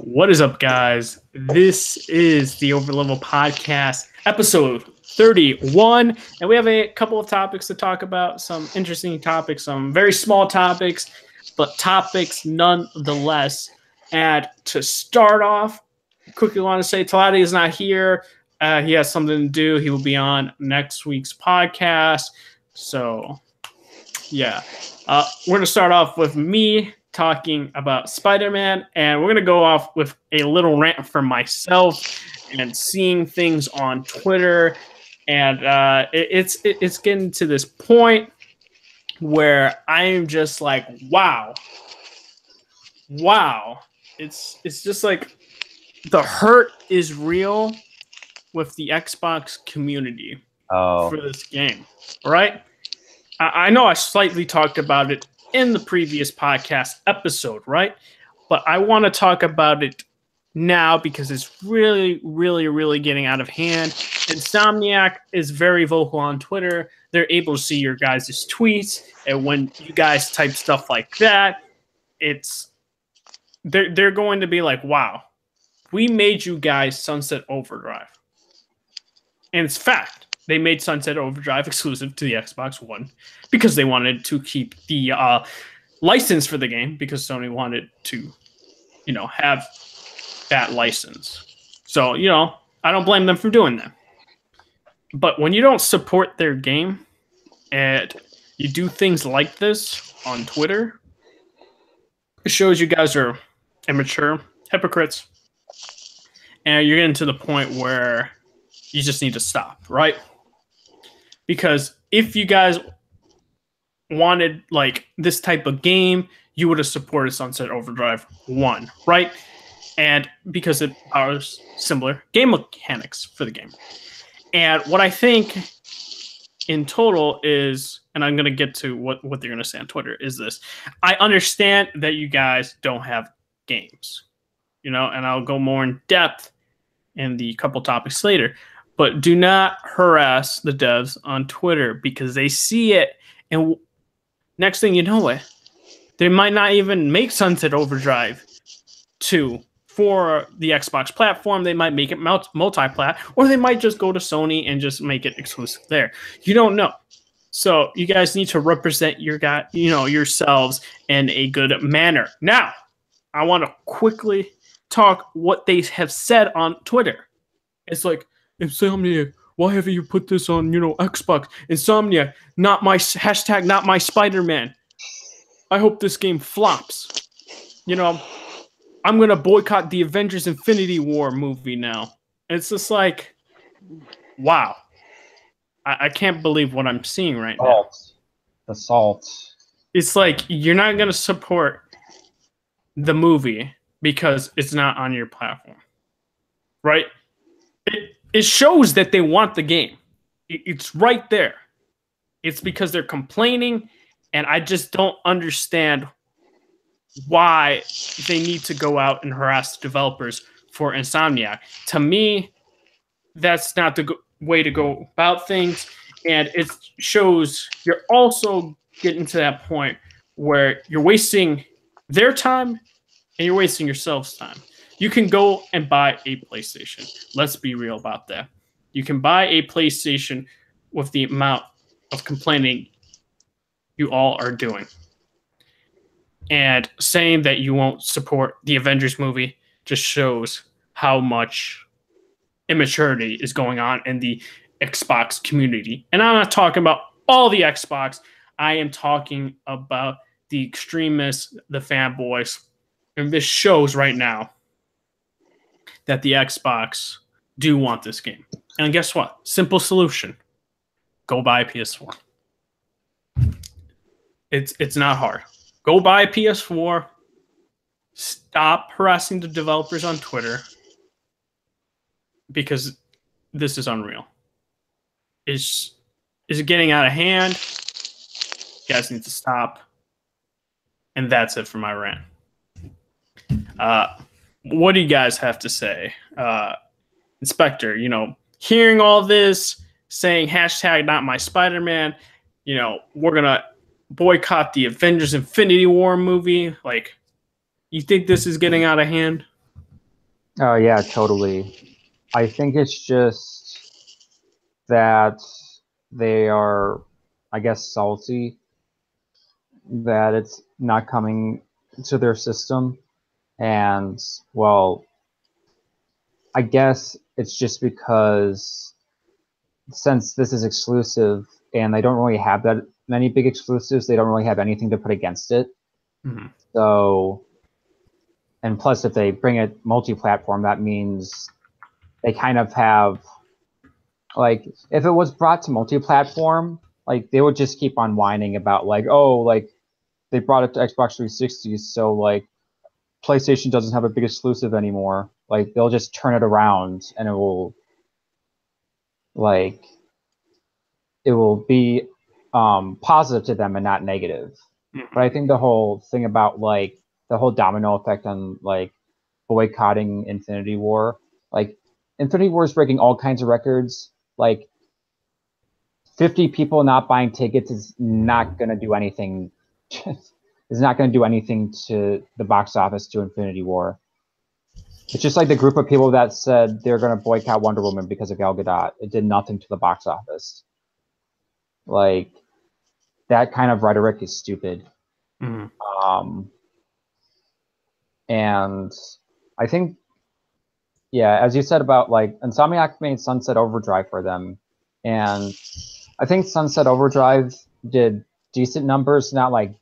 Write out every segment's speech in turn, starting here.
What is up, guys? This is the Overleveled podcast, episode 31, and we have a couple of topics to talk about. Some interesting topics, some very small topics, but topics nonetheless. And to start off, quickly want to say Talati is not here. He has something to do. He will be on next week's podcast. So, yeah. We're going to start off with me talking about Spider-Man, and we're going to go off with a little rant for myself and seeing things on Twitter. And it's getting to this point where I am just like, wow. It's just like the hurt is real with the Xbox community for this game, right? I know I slightly talked about it in the previous podcast episode, right? But I want to talk about it now because it's really getting out of hand. Insomniac is very vocal on Twitter. They're able to see your guys' tweets, and when you guys type stuff like that, they're going to be like, wow, we made you guys Sunset Overdrive. And it's fact. They made Sunset Overdrive exclusive to the Xbox One because they wanted to keep the license for the game, because Sony wanted to, have that license. So, I don't blame them for doing that. But when you don't support their game and you do things like this on Twitter, it shows you guys are immature, hypocrites, and you're getting to the point where you just need to stop, right? Because if you guys wanted like this type of game, you would have supported Sunset Overdrive 1, right? And because it powers similar game mechanics for the game. And what I think in total is, and I'm going to get to what they're going to say on Twitter, is this. I understand that you guys don't have games, and I'll go more in depth in the couple topics later. But do not harass the devs on Twitter because they see it, and next thing you know it, they might not even make Sunset Overdrive 2 for the Xbox platform. They might make it multi-plat, or they might just go to Sony and just make it exclusive there. You don't know. So you guys need to represent yourselves in a good manner. Now, I want to quickly talk what they have said on Twitter. It's like, Insomniac, why haven't you put this on, Xbox? Insomniac, not my hashtag, not my Spider-Man. I hope this game flops. I'm going to boycott the Avengers Infinity War movie now. It's just like, wow. I can't believe what I'm seeing right now. The salt. It's like, you're not going to support the movie because it's not on your platform. Right? It shows that they want the game. It's right there. It's because they're complaining, and I just don't understand why they need to go out and harass developers for Insomniac. To me, that's not the way to go about things, and it shows you're also getting to that point where you're wasting their time and you're wasting yourselves time. You can go and buy a PlayStation. Let's be real about that. You can buy a PlayStation with the amount of complaining you all are doing. And saying that you won't support the Avengers movie just shows how much immaturity is going on in the Xbox community. And I'm not talking about all the Xbox. I am talking about the extremists, the fanboys. And this shows right now that the Xbox do want this game. And guess what? Simple solution. Go buy a PS4. It's not hard. Go buy a PS4. Stop harassing the developers on Twitter, because this is unreal. Is it getting out of hand? You guys need to stop. And that's it for my rant. What do you guys have to say? Inspector, hearing all this, saying hashtag not my Spider-Man, we're going to boycott the Avengers Infinity War movie. Like, You think this is getting out of hand? Oh yeah, totally. I think it's just that they are, I guess, salty that it's not coming to their system. And, well, I guess it's just because since this is exclusive and they don't really have that many big exclusives, they don't really have anything to put against it. Mm-hmm. So, and plus, if they bring it multi-platform, that means they kind of have, like, if it was brought to multi-platform, like, they would just keep on whining about, like, oh, like, they brought it to Xbox 360, so, like, PlayStation doesn't have a big exclusive anymore. Like, they'll just turn it around and like, it will be positive to them and not negative. Mm-hmm. But I think the whole thing about, like, the whole domino effect on, like, boycotting Infinity War, like, Infinity War is breaking all kinds of records. Like, 50 people not buying tickets is not going to do anything. Is not going to do anything to the box office to Infinity War. It's just like the group of people that said they're going to boycott Wonder Woman because of Gal Gadot. It did nothing to the box office. Like, that kind of rhetoric is stupid. Mm-hmm. And I think, yeah, as you said about, like, Insomniac made Sunset Overdrive for them. And I think Sunset Overdrive did decent numbers, not like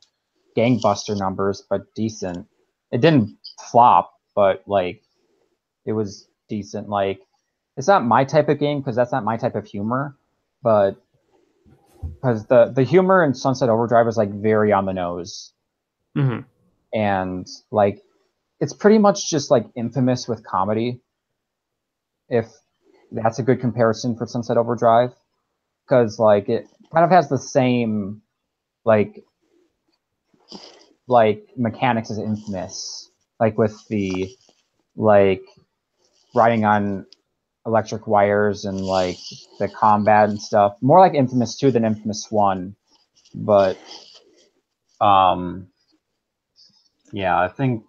gangbuster numbers, but decent. It didn't flop, but, like, it was decent. Like, it's not my type of game because that's not my type of humor, but because the humor in Sunset Overdrive is, like, very on the nose. Mm-hmm. And, like, it's pretty much just like Infamous with comedy, if that's a good comparison for Sunset Overdrive, because, like, it kind of has the same like mechanics as Infamous, like with the, like, riding on electric wires and, like, the combat and stuff. More like Infamous 2 than Infamous 1. But yeah, I think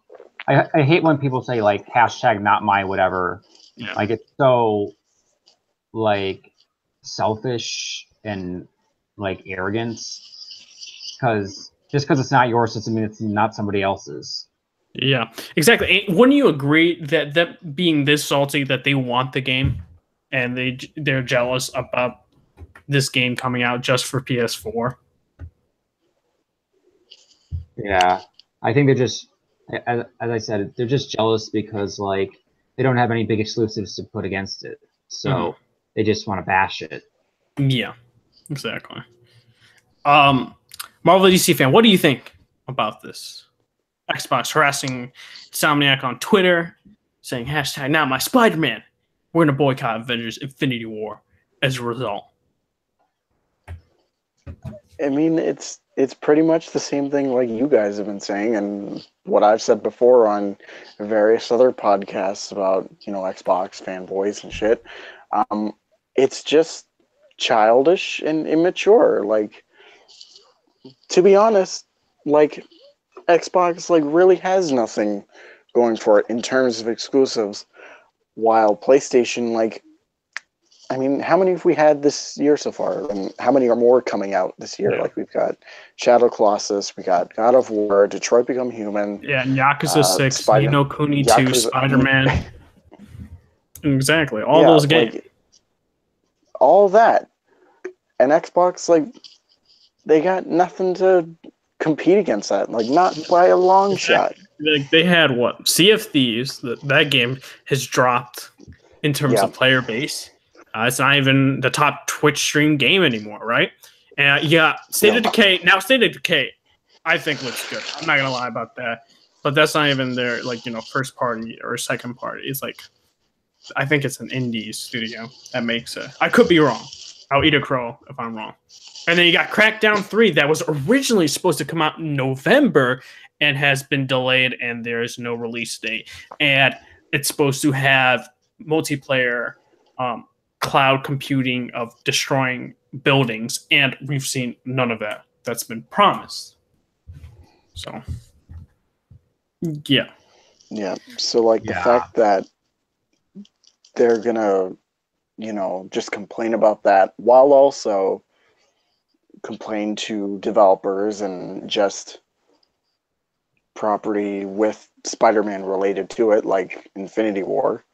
I hate when people say, like, hashtag not my whatever. Yeah. Like, it's so, like, selfish and, like, arrogance, because just because it's not yours doesn't mean it's not somebody else's. Yeah, exactly. Wouldn't you agree that that being this salty that they want the game and they're jealous about this game coming out just for PS4? Yeah, I think they're just, as I said, they're just jealous because, like, they don't have any big exclusives to put against it, so they just want to bash it. Yeah, exactly. Marvel DC fan, what do you think about this? Xbox harassing Insomniac on Twitter, saying hashtag not my Spider-Man. We're gonna boycott Avengers Infinity War as a result. I mean, it's pretty much the same thing like you guys have been saying, and what I've said before on various other podcasts about, you know, Xbox fanboys and shit. It's just childish and immature. Like, to be honest, like, Xbox, like, really has nothing going for it in terms of exclusives, while PlayStation, like, I mean, how many have we had this year so far? And how many are more coming out this year? Yeah. Like, we've got Shadow Colossus, we got God of War, Detroit Become Human. Yeah, and Yakuza 6, Ni no Kuni 2, Spider-Man. Exactly, all those games. Like, all that. And Xbox, like, they got nothing to compete against that. Like, not by a long shot. Like, they had what? Sea of Thieves. That game has dropped in terms of player base. It's not even the top Twitch stream game anymore, right? And State of Decay. Now, State of Decay, I think looks good. I'm not gonna lie about that, but that's not even their, like, you know, first party or second party. It's like, I think it's an indie studio that makes it. I could be wrong. I'll eat a crow if I'm wrong. And then you got Crackdown 3 that was originally supposed to come out in November and has been delayed, and there's no release date. And it's supposed to have multiplayer cloud computing of destroying buildings, and we've seen none of that that's been promised. So Yeah. Yeah. So like the fact that they're gonna, just complain about that while also complain to developers and just property with Spider-Man related to it, like Infinity War.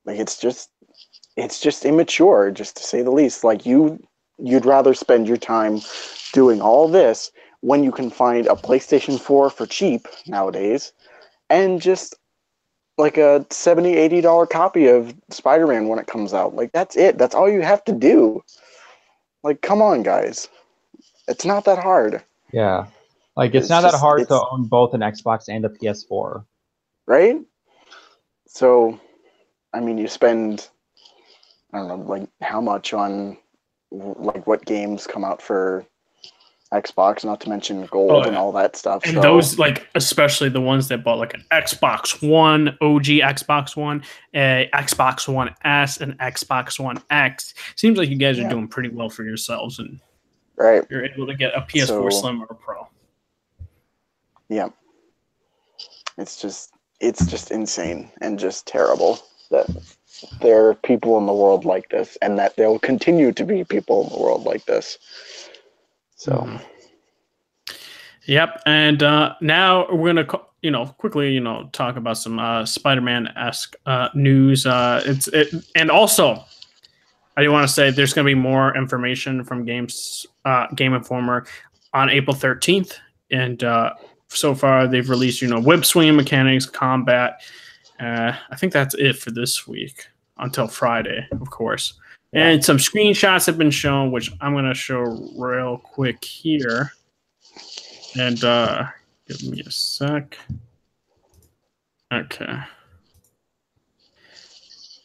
Like it's just immature, just to say the least. Like you'd rather spend your time doing all this when you can find a PlayStation 4 for cheap nowadays and just like a $70-$80 copy of Spider-Man when it comes out. Like that's it. That's all you have to do. Like come on, guys. It's not that hard. Yeah. Like it's not that hard to own both an Xbox and a PS4. Right? So I mean you spend, I don't know, like how much on like what games come out for Xbox, not to mention gold and all that stuff. And those, like, especially the ones that bought like an Xbox One, OG Xbox One, a Xbox One S, and Xbox One X. Seems like you guys are doing pretty well for yourselves, and you're able to get a PS4 Slim or a Pro. Yeah, it's just insane and just terrible that there are people in the world like this, and that there will continue to be people in the world like this. So, yep. And now we're gonna, quickly, talk about some Spider-Man-esque news. And also, I do want to say there's gonna be more information from Game Informer on April 13th, and so far they've released, whip swinging mechanics, combat. I think that's it for this week until Friday, of course. And some screenshots have been shown, which I'm going to show real quick here. And give me a sec. Okay.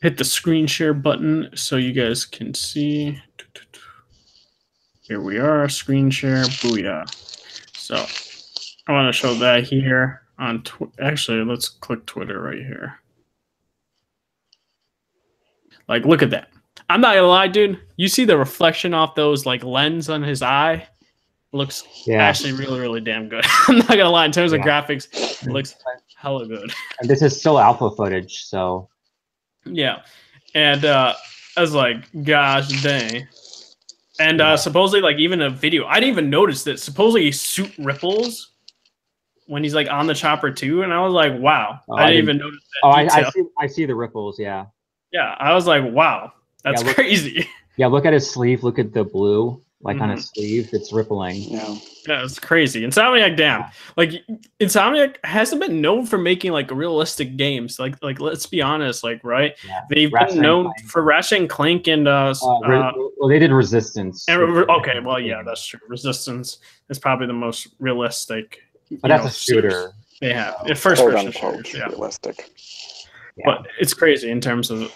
Hit the screen share button so you guys can see. Here we are, screen share, booyah. So I want to show that here on actually, let's click Twitter right here. Like, look at that. I'm not gonna lie, dude. You see the reflection off those like lens on his eye? Looks actually really, really damn good. I'm not gonna lie. In terms of graphics, it looks hella good. And this is still alpha footage, so yeah. And I was like, gosh dang. And supposedly, like, even a video, I didn't even notice that. Supposedly, his suit ripples when he's like on the chopper too, and I was like, wow. I didn't even notice that. I see the ripples. Yeah. Yeah, I was like, wow. That's crazy. Yeah, look at his sleeve. Look at the blue, like on his sleeve. It's rippling. Yeah, it's crazy. Insomniac, damn. Like, Insomniac hasn't been known for making like realistic games. Like let's be honest. Like, right? Yeah. They've been known for Ratchet and Clank and well, they did Resistance. Okay, well, yeah, that's true. Resistance is probably the most realistic. But that's a shooter. They have first-person shooters. Yeah, realistic. Yeah. But it's crazy in terms of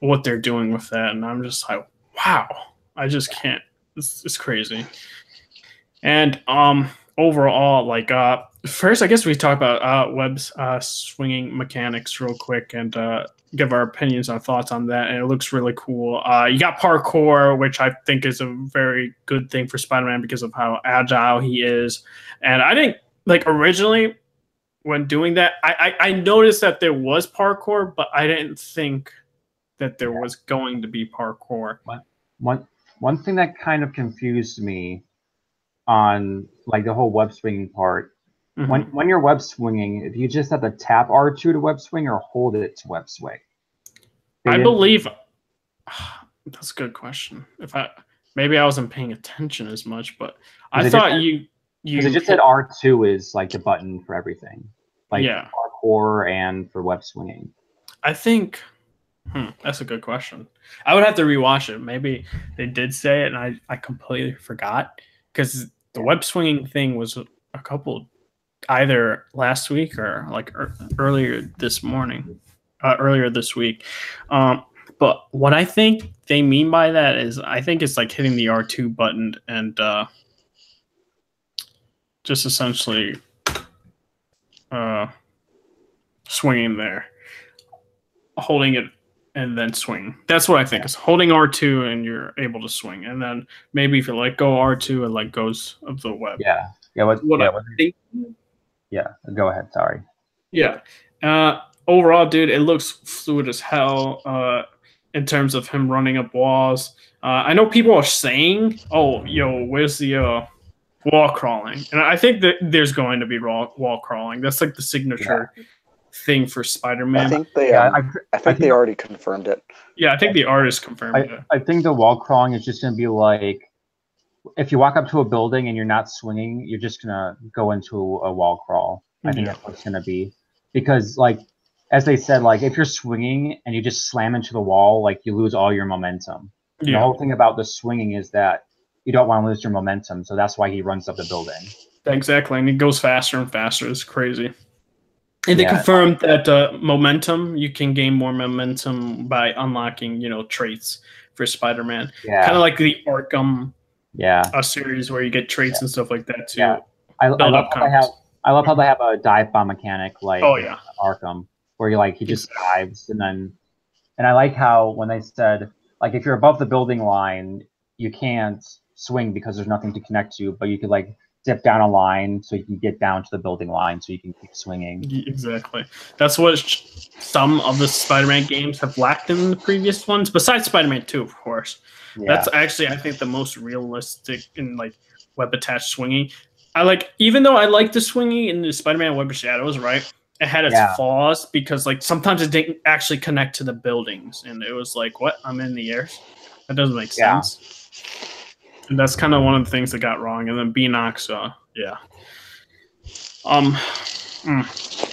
what they're doing with that, and I'm just like, wow, I just can't. It's crazy. And overall, like first, I guess we talk about webs swinging mechanics real quick and give our opinions and thoughts on that. And it looks really cool. You got parkour, which I think is a very good thing for Spider-Man because of how agile he is. And I think, like, originally when doing that, I noticed that there was parkour, but I didn't think that there was going to be parkour. One thing that kind of confused me on like the whole web swinging part, when you're web swinging, if you just have to tap R2 to web swing or hold it to web swing. I believe that's a good question. Maybe I wasn't paying attention as much, but I thought you it just said R2 is like the button for everything, like parkour and for web swinging. I think that's a good question. I would have to rewatch it. Maybe they did say it and I completely forgot, because the web swinging thing was a couple, either last week or like earlier this week. But what I think they mean by that is, I think it's like hitting the R2 button and just essentially swinging there, holding it and then swing. That's what I think. Is holding R2 and you're able to swing, and then maybe if you let go R2, it like goes of the web. Yeah. Go ahead. Sorry. Yeah. Overall, dude, it looks fluid as hell. In terms of him running up walls. I know people are saying, "Oh, yo, where's the wall crawling?" And I think that there's going to be wall crawling. That's like the signature thing for I Spider-Man. think they Yeah, I think they already confirmed it. Yeah, I think the artist confirmed it. I think the wall crawling is just going to be like, if you walk up to a building and you're not swinging, you're just going to go into a wall crawl. I think that's what it's going to be. Because, like, as they said, like, if you're swinging and you just slam into the wall, like, you lose all your momentum. And the whole thing about the swinging is that you don't want to lose your momentum, so that's why he runs up the building. Exactly, and it goes faster and faster. It's crazy. And they confirmed that momentum, you can gain more momentum by unlocking, traits for Spider-Man. Kind of like the Arkham series where you get traits and stuff like that too. Yeah. I love how they have a dive bomb mechanic like Arkham, where he just dives and I like how when they said like if you're above the building line, you can't swing because there's nothing to connect to, but you could like dip down a line so you can get down to the building line so you can keep swinging. Exactly. That's what some of the Spider-Man games have lacked in the previous ones, besides Spider-Man 2, of course. Yeah. That's actually, I think, the most realistic in like web attached swinging. Even though I like the swinging in the Spider-Man Web of Shadows, right? It had its flaws because like sometimes it didn't actually connect to the buildings, and it was like, what? I'm in the air. That doesn't make sense. And that's kind of one of the things that got wrong. And then Beanox,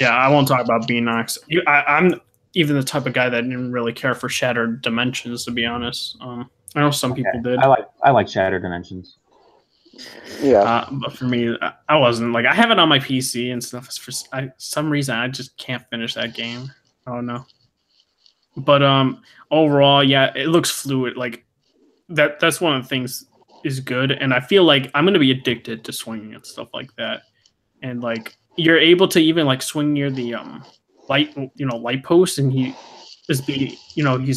I won't talk about Beanox. I'm even the type of guy that didn't really care for Shattered Dimensions, to be honest. I know some people did. I like Shattered Dimensions. Yeah, but for me, I wasn't like I have it on my PC and stuff. For some reason, I just can't finish that game. Oh no. But overall, yeah, it looks fluid. Like that's one of the things is good, and I feel like I'm gonna be addicted to swinging and stuff like that. And like you're able to even like swing near the light post, and he's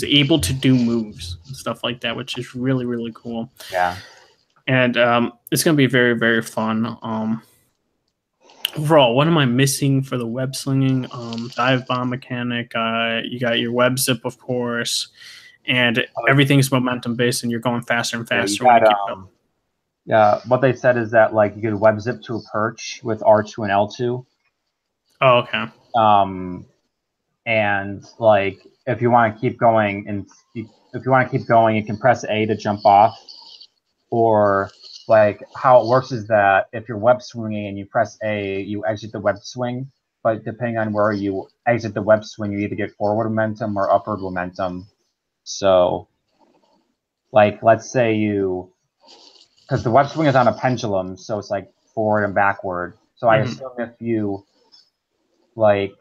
able to do moves and stuff like that, which is really really cool. Yeah. And it's gonna be very very fun. Overall, what am I missing for the web slinging? Dive bomb mechanic. You got your web zip, of course. And everything's momentum based, and you're going faster and faster. What they said is that like you could web zip to a perch with R2 and L2. Oh, okay. And like if you want to keep going, you can press A to jump off. Or like how it works is that if you're web swinging and you press A, you exit the web swing. But depending on where you exit the web swing, you either get forward momentum or upward momentum. So, like, let's say because the web swing is on a pendulum, so it's like forward and backward. So I assume if you like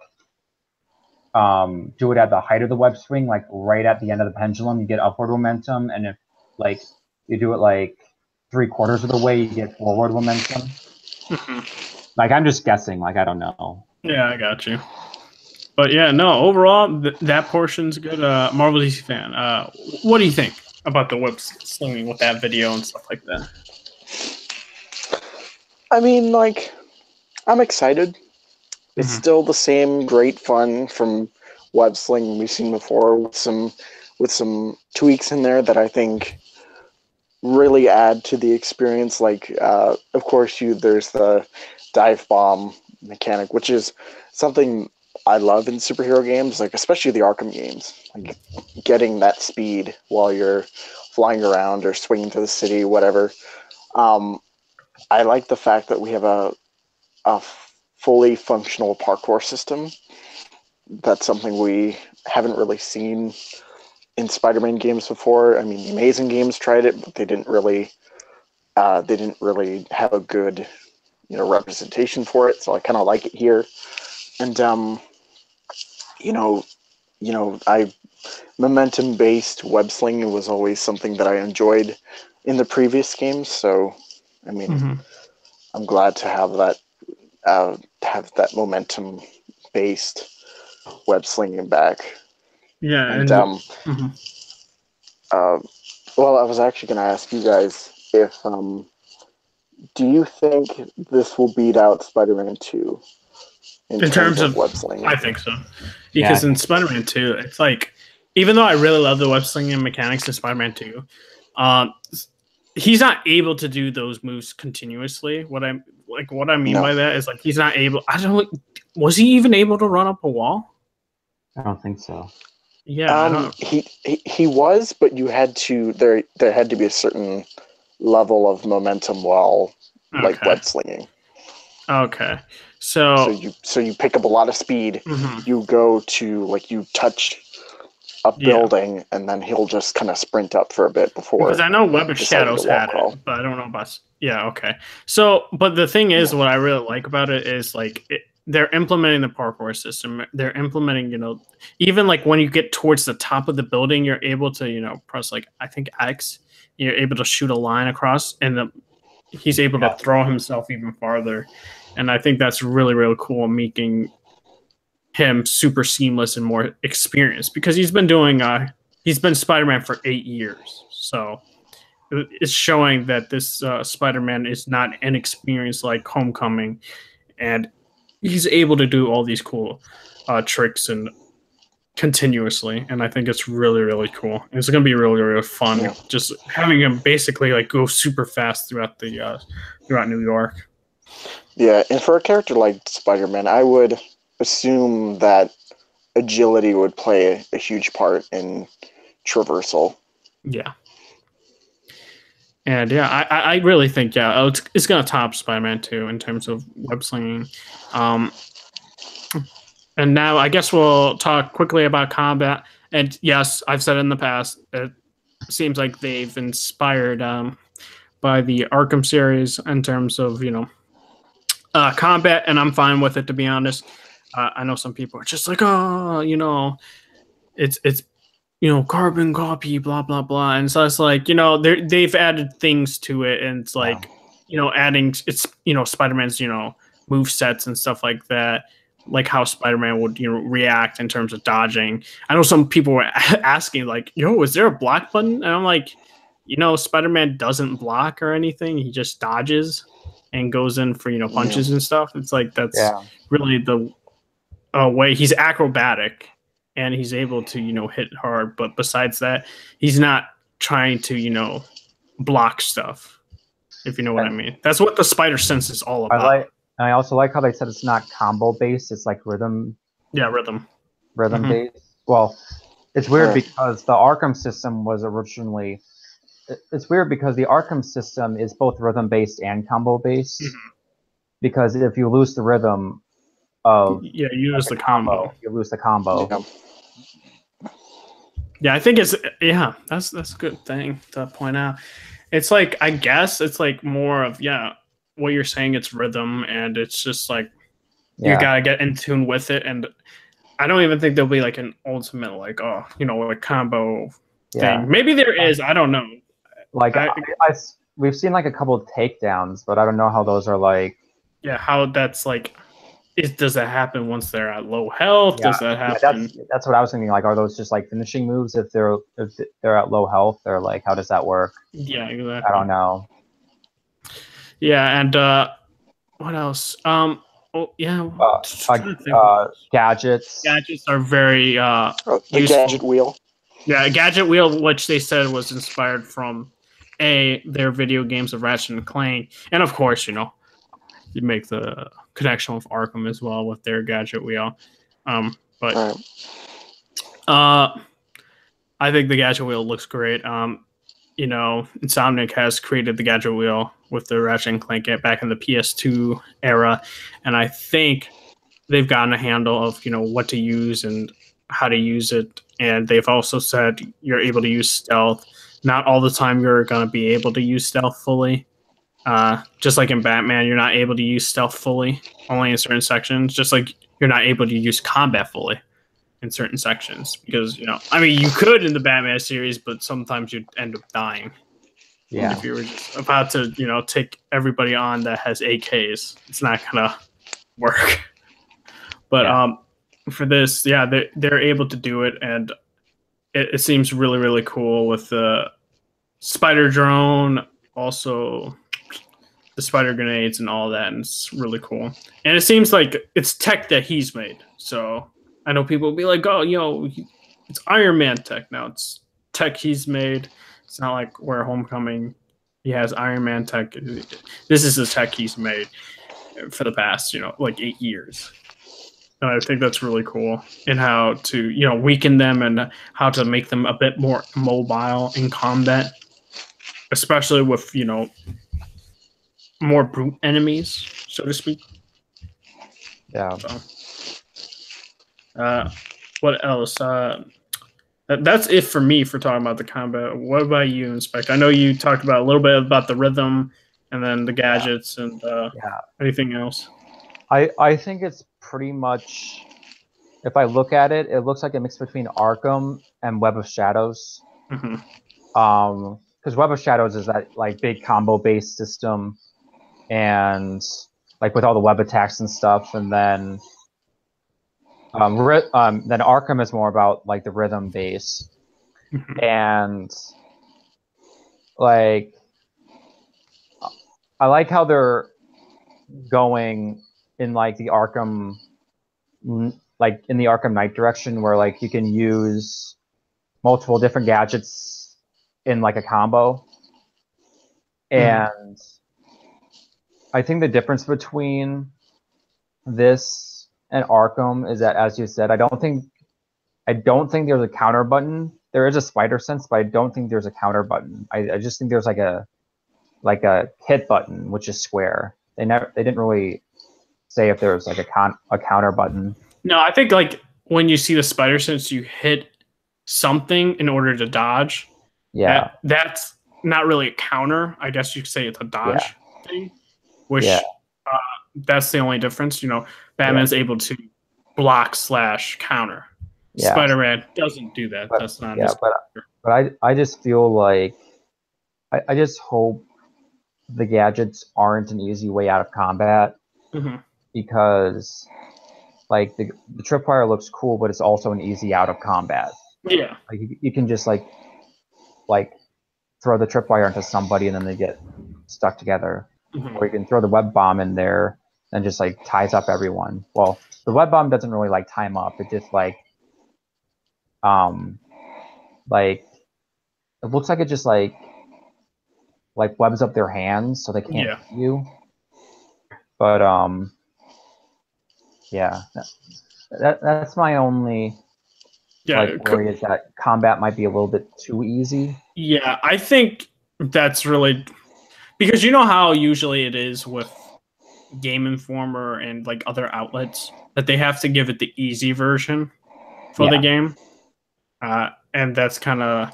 do it at the height of the web swing, like right at the end of the pendulum, you get upward momentum, and if like you do it like 3/4 of the way, you get forward momentum. Like I'm just guessing, like I don't know. Yeah, I got you. But yeah, no, overall, that portion's good. Marvel DC fan, what do you think about the web slinging with that video and stuff like that? I mean, like, I'm excited. It's still the same great fun from web slinging we've seen before, with some tweaks in there that I think really add to the experience. Like, of course, there's the dive bomb mechanic, which is something I love in superhero games, like especially the Arkham games, like getting that speed while you're flying around or swinging through the city, whatever. I like the fact that we have a fully functional parkour system. That's something we haven't really seen in Spider-Man games before. I mean, the Amazing games tried it, but they didn't really have a good, representation for it. So I kind of like it here. And momentum-based web slinging was always something that I enjoyed in the previous games. So, I mean, I'm glad to have that momentum-based web slinging back. Yeah, and well, I was actually going to ask you guys if do you think this will beat out Spider-Man 2? in terms of web slinging. I think so, because in Spider-Man 2, it's like, even though I really love the web slinging mechanics in Spider-Man 2, he's not able to do those moves continuously. What I mean by that is, like, he's not able. Was he even able to run up a wall? I don't think so. Yeah, he was, but you had to there had to be a certain level of momentum while like web slinging. Okay, so you pick up a lot of speed. You go to, like, you touch a building, and then he'll just kind of sprint up for a bit before. Because I know Web of Shadows had it, but I don't know about. Yeah, okay. So, but the thing is, what I really like about it is, like, they're implementing the parkour system. They're implementing, even like when you get towards the top of the building, you're able to, press, like, I think X. You're able to shoot a line across, and he's able to throw himself even farther. And I think that's really, really cool, making him super seamless and more experienced, because he's been Spider-Man for 8 years. So it's showing that this Spider-Man is not inexperienced like Homecoming, and he's able to do all these cool tricks and continuously. And I think it's really, really cool. It's going to be really, really fun, just having him basically, like, go super fast throughout New York. Yeah, and for a character like Spider-Man, I would assume that agility would play a huge part in traversal. Yeah. And I really think it's gonna top Spider-Man 2 in terms of web slinging. And now I guess we'll talk quickly about combat. And yes, I've said in the past, it seems like they've inspired by the Arkham series in terms of combat, and I'm fine with it, to be honest. I know some people are just like, it's carbon copy, blah blah blah, and so it's like, they've added things to it, and it's like, adding Spider-Man's move sets and stuff like that, like how Spider-Man would react in terms of dodging. I know some people were asking, like, is there a block button? And I'm like, Spider-Man doesn't block or anything. He just dodges and goes in for punches and stuff. It's like that's really the way. He's acrobatic and he's able to hit hard, but besides that, he's not trying to block stuff, if you know what I mean. That's what the Spider Sense is all about. I also like how they said it's not combo based, it's like rhythm. Yeah, rhythm based. Well, it's weird because the Arkham system was originally. It's weird because the Arkham system is both rhythm based and combo based. Because if you lose the rhythm of you lose the combo. You lose the combo. Yeah, I think that's a good thing to point out. It's like, I guess it's like more of what you're saying. It's rhythm, and it's just like you gotta get in tune with it. And I don't even think there'll be like an ultimate like like combo thing. Maybe there is. I don't know. Like we've seen like a couple of takedowns, but I don't know how those are like. Yeah, how that's like. Does that happen once they're at low health? Does that happen? That's what I was thinking. Like, are those just like finishing moves if they're at low health, or like how does that work? Yeah, exactly. I don't know. Yeah, and what else? Gadgets. Gadgets are very the useful. gadget wheel. Yeah, a gadget wheel, which they said was inspired from their video games of Ratchet and Clank, and of course, you make the connection with Arkham as well with their gadget wheel. I think the gadget wheel looks great. Insomniac has created the gadget wheel with the Ratchet and Clank back in the PS2 era, and I think they've gotten a handle of what to use and how to use it. And they've also said you're able to use stealth. Not all the time you're going to be able to use stealth fully. Just like in Batman, you're not able to use stealth fully, only in certain sections. Just like you're not able to use combat fully in certain sections, because you could in the Batman series, but sometimes you'd end up dying. Yeah. If you were just about to, take everybody on that has AKs, it's not gonna work. But for this, they're able to do it, and it seems really, really cool with the spider drone. Also, the spider grenades and all that, and it's really cool. And it seems like it's tech that he's made. So I know people will be like, "Oh, it's Iron Man tech now. It's tech he's made. It's not like where Homecoming he has Iron Man tech. This is the tech he's made for the past, like 8 years." And I think that's really cool, and how to weaken them and how to make them a bit more mobile in combat, especially with more brute enemies, so to speak. Yeah. So, what else? That's it for me for talking about the combat. What about you, Inspect? I know you talked about a little bit about the rhythm, and then the gadgets, and anything else. I think it's pretty much, if I look at it, it looks like a mix between Arkham and Web of Shadows. Mm-hmm. Because Web of Shadows is that like big combo based system, and like with all the web attacks and stuff, and then Arkham is more about like the rhythm base, and like I like how they're going in like the Arkham, like in the Arkham Knight direction, where like you can use multiple different gadgets in like a combo. And I think the difference between this and Arkham is that, as you said, I don't think there's a counter button. There is a spider sense, but I don't think there's a counter button. I just think there's like a hit button, which is square. They didn't really say if there was like a counter button. No, I think like when you see the spider sense, you hit something in order to dodge. Yeah, that's not really a counter. I guess you could say it's a dodge thing, which that's the only difference. Batman's able to block / counter. Yeah. Spider-Man doesn't do that. That's not. Yeah, but I just feel like I just hope the gadgets aren't an easy way out of combat, because like the tripwire looks cool, but it's also an easy out of combat. Yeah, like you can just like throw the tripwire into somebody and then they get stuck together, or you can throw the web bomb in there and just like ties up everyone. Well, the web bomb doesn't really like time up. It just like it looks like it just like webs up their hands so they can't hit you. But that's my only worry, is that combat might be a little bit too easy. Yeah, I think that's really because you know how usually it is with Game Informer and like other outlets that they have to give it the easy version for the game, and that's kind of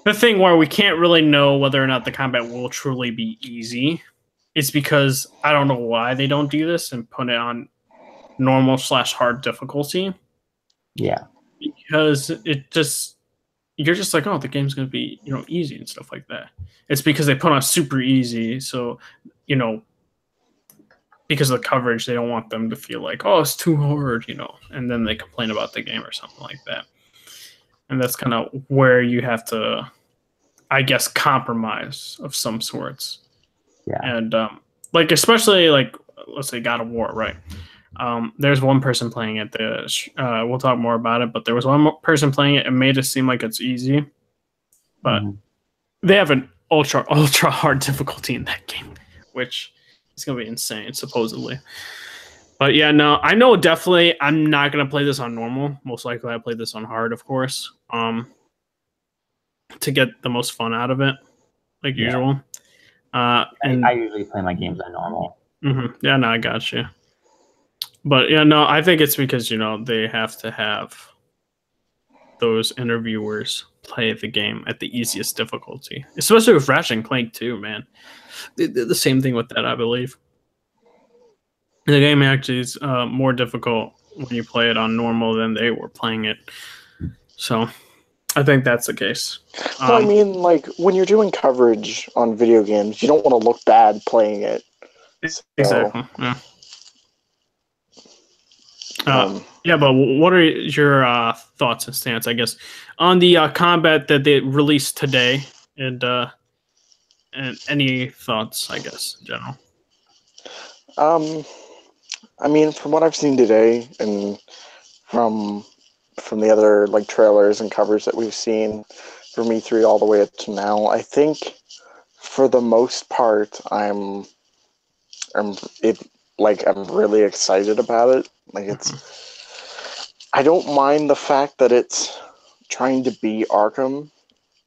the thing where we can't really know whether or not the combat will truly be easy. It's because I don't know why they don't do this and put it on normal / hard difficulty. Yeah, because you're just like, oh, the game's gonna be easy and stuff like that. It's because they put on super easy, so because of the coverage, they don't want them to feel like, oh, it's too hard, and then they complain about the game or something like that. And that's kind of where you have to, I guess, compromise of some sorts. Yeah. And like especially like let's say God of War, right? There's one person playing it. We'll talk more about it, but there was one person playing it and made it seem like it's easy, but they have an ultra hard difficulty in that game, which is gonna be insane, supposedly. But yeah, no, I know definitely I'm not gonna play this on normal. Most likely I play this on hard, of course, to get the most fun out of it, like usual. And I usually play my games on normal. Yeah, no, I got you. But yeah, no, I think it's because they have to have those interviewers play the game at the easiest difficulty, especially with Ratchet and Clank too. Man, they did the same thing with that, I believe. The game actually is more difficult when you play it on normal than they were playing it. So I think that's the case. Well, I mean, like when you're doing coverage on video games, you don't want to look bad playing it. Exactly. Yeah. But what are your thoughts and stance, I guess, on the combat that they released today, and any thoughts, I guess, in general? I mean, from what I've seen today, and from the other like trailers and covers that we've seen from E3 all the way up to now, I think for the most part, I'm really excited about it. Like I don't mind the fact that it's trying to be Arkham,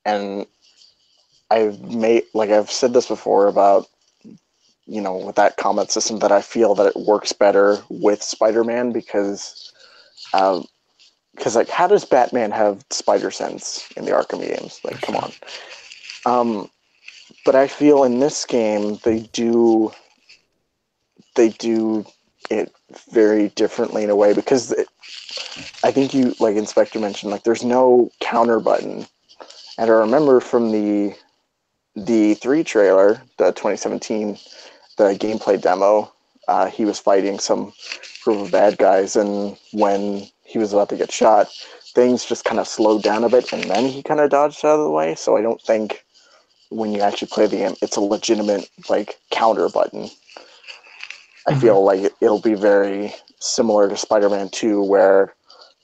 and I've said this before about, with that combat system, that I feel that it works better with Spider-Man because like, how does Batman have spider sense in the Arkham games? Like, come on. But I feel in this game they do it very differently in a way, because I think you, like Inspector mentioned, like there's no counter button. And I remember from the 3 trailer, the 2017, the gameplay demo, he was fighting some group of bad guys, and when he was about to get shot, things just kind of slowed down a bit, and then he kind of dodged out of the way. So I don't think when you actually play the game, it's a legitimate like counter button. I feel like it'll be very similar to Spider-Man 2, where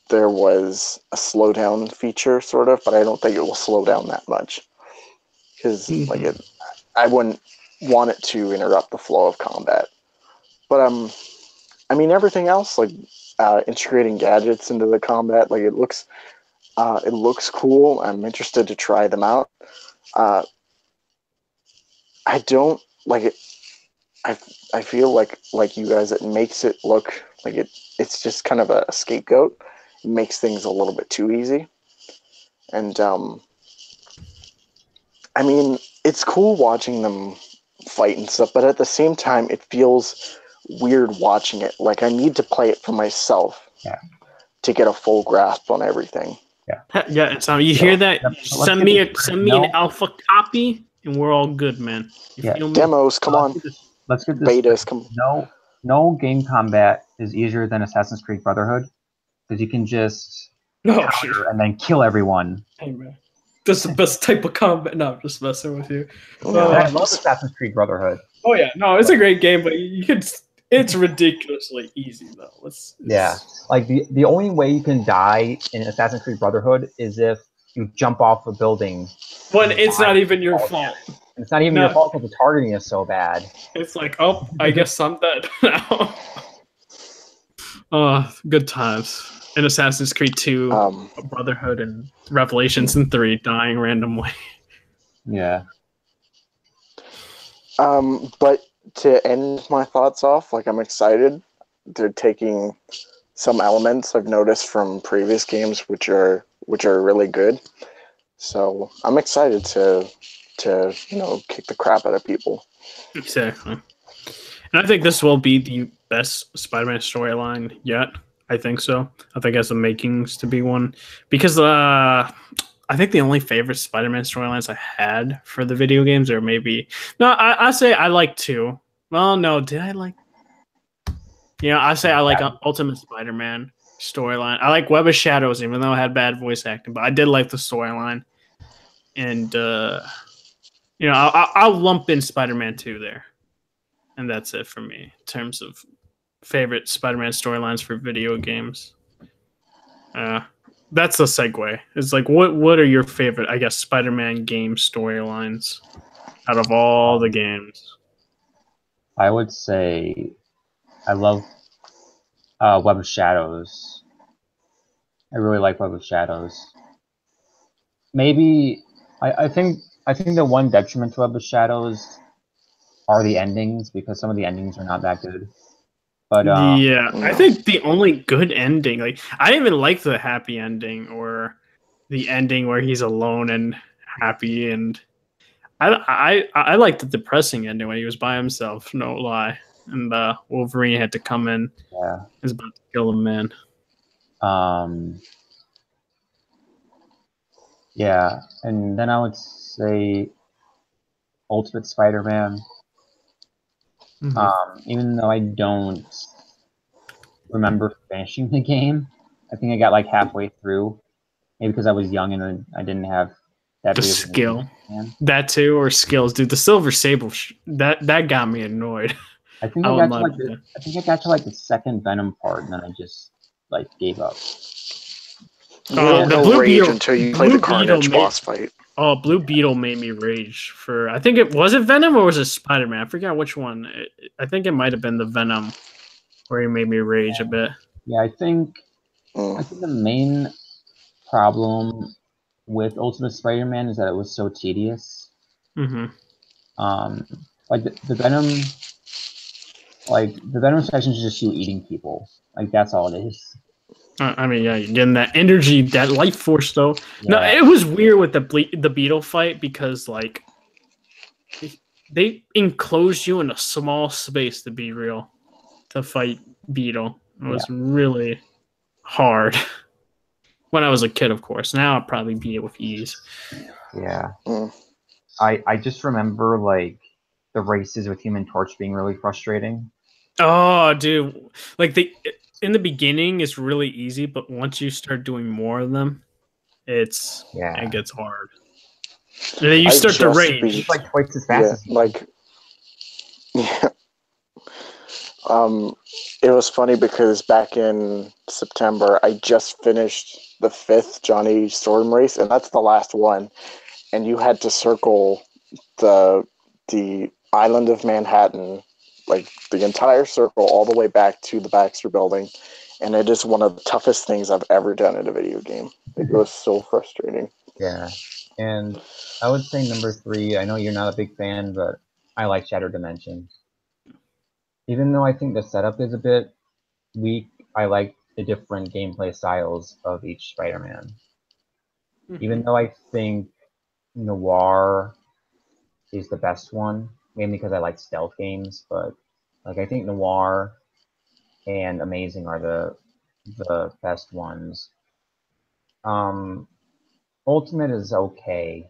there was a slowdown feature, sort of, but I don't think it will slow down that much. Because I wouldn't want it to interrupt the flow of combat. But I mean, everything else, like integrating gadgets into the combat, like it looks cool. I'm interested to try them out. I don't like it. I feel like you guys, it makes it look like it's just kind of a scapegoat. It makes things a little bit too easy. And I mean, it's cool watching them fight and stuff, but at the same time, it feels weird watching it. Like, I need to play it for myself to get a full grasp on everything. Yeah. So you hear that? Send me an alpha copy, and we're all good, man. Demos, come on. Let's get this. Betas, come. No game combat is easier than Assassin's Creed Brotherhood, because you can just counter and then kill everyone. Hey man, that's the best type of combat. No, I'm just messing with you. I love Assassin's Creed Brotherhood. Oh yeah, no, it's a great game, but it's ridiculously easy though. Like the only way you can die in Assassin's Creed Brotherhood is if you jump off a building. When it's not even your fault. It's not even your fault because the targeting is so bad. It's like, oh, I guess I'm dead now. Good times. In Assassin's Creed 2, Brotherhood, and Revelations, and 3, dying randomly. Yeah. But to end my thoughts off, like, I'm excited. They're taking some elements I've noticed from previous games, which are really good. So I'm excited to kick the crap out of people. Exactly. And I think this will be the best Spider-Man storyline yet. I think so. I think it has the makings to be one. Because I think the only favorite Spider-Man storylines I had for the video games are maybe... No, I say I like 2. Well, no, did I like... I say I like Ultimate Spider-Man storyline. I like Web of Shadows, even though it had bad voice acting. But I did like the storyline. And... I'll lump in Spider-Man 2 there. And that's it for me in terms of favorite Spider-Man storylines for video games. That's the segue. It's like, what are your favorite, I guess, Spider-Man game storylines out of all the games? I would say I love Web of Shadows. I really like Web of Shadows. Maybe I think the one detriment to Web of Shadows are the endings, because some of the endings are not that good. But I think the only good ending, like, I didn't even like the happy ending or the ending where he's alone and happy, and I liked the depressing ending when he was by himself, no lie, and Wolverine had to come in. Yeah, he's about to kill him, man. Yeah, and then I would say Ultimate Spider-Man. Even though I don't remember finishing the game, I think I got like halfway through. Maybe because I was young and I didn't have that the skill. That too, or skills, dude. The Silver Sable that got me annoyed. I think I I would got to love like that. I think I got to like the second Venom part, and then I just like gave up. You don't The know Blue rage Beetle, until you play Blue the Beetle Carnage boss fight. Oh, Blue Beetle made me rage for. I think it was it Venom or was it Spider-Man? I forget which one. I think it might have been the Venom where he made me rage a bit. Yeah, I think the main problem with Ultimate Spider-Man is that it was so tedious. Mm-hmm. Like the Venom, sessions is just you eating people. Like that's all it is. I mean, yeah, you're getting that energy, that life force, though. Yeah. No, it was weird with the Beetle fight because like they enclosed you in a small space to be real to fight Beetle. It was really hard when I was a kid, of course. Now I'd probably beat it with ease. Yeah. I just remember like the races with Human Torch being really frustrating. Oh, dude! Like in the beginning, it's really easy, but once you start doing more of them, it gets hard. And then you start to rage. It's like twice as fast as it was funny because back in September, I just finished the 5th Johnny Storm race, and that's the last one. And you had to circle the island of Manhattan, like the entire circle, all the way back to the Baxter Building. And it is one of the toughest things I've ever done in a video game. It was so frustrating. Yeah. And I would say number 3, I know you're not a big fan, but I like Shattered Dimensions. Even though I think the setup is a bit weak, I like the different gameplay styles of each Spider-Man. Mm-hmm. Even though I think Noir is the best one, mainly because I like stealth games, but like I think Noir and Amazing are the best ones. Ultimate is okay,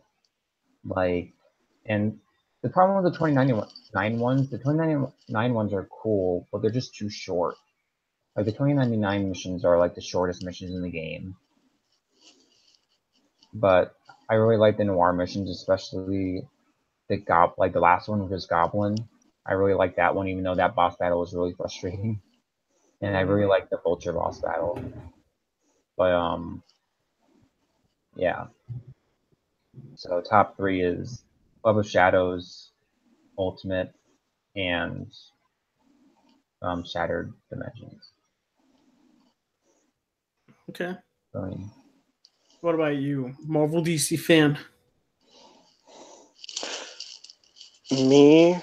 like, and the problem with the 2099 ones, the 2099 ones are cool, but they're just too short. Like the 2099 missions are like the shortest missions in the game. But I really like the Noir missions, especially the last one, which is Goblin. I really like that one, even though that boss battle was really frustrating. And I really like the Vulture boss battle. But yeah. So top 3 is Web of Shadows, Ultimate, and Shattered Dimensions. Okay. What about you, Marvel DC fan? Me,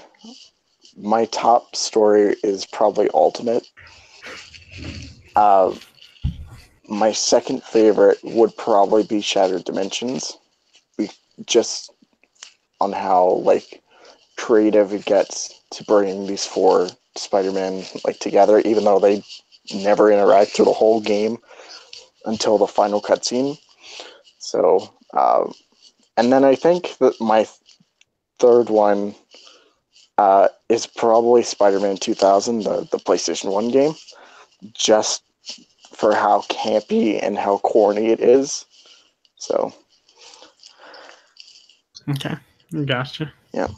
my top story is probably Ultimate. My second favorite would probably be Shattered Dimensions. Just on how like creative it gets to bring these 4 Spider-Man like together, even though they never interact through the whole game until the final cutscene. So, and then I think that my third one is probably Spider-Man 2000, the PlayStation 1 game, just for how campy and how corny it is. So. Okay, gotcha. Yeah.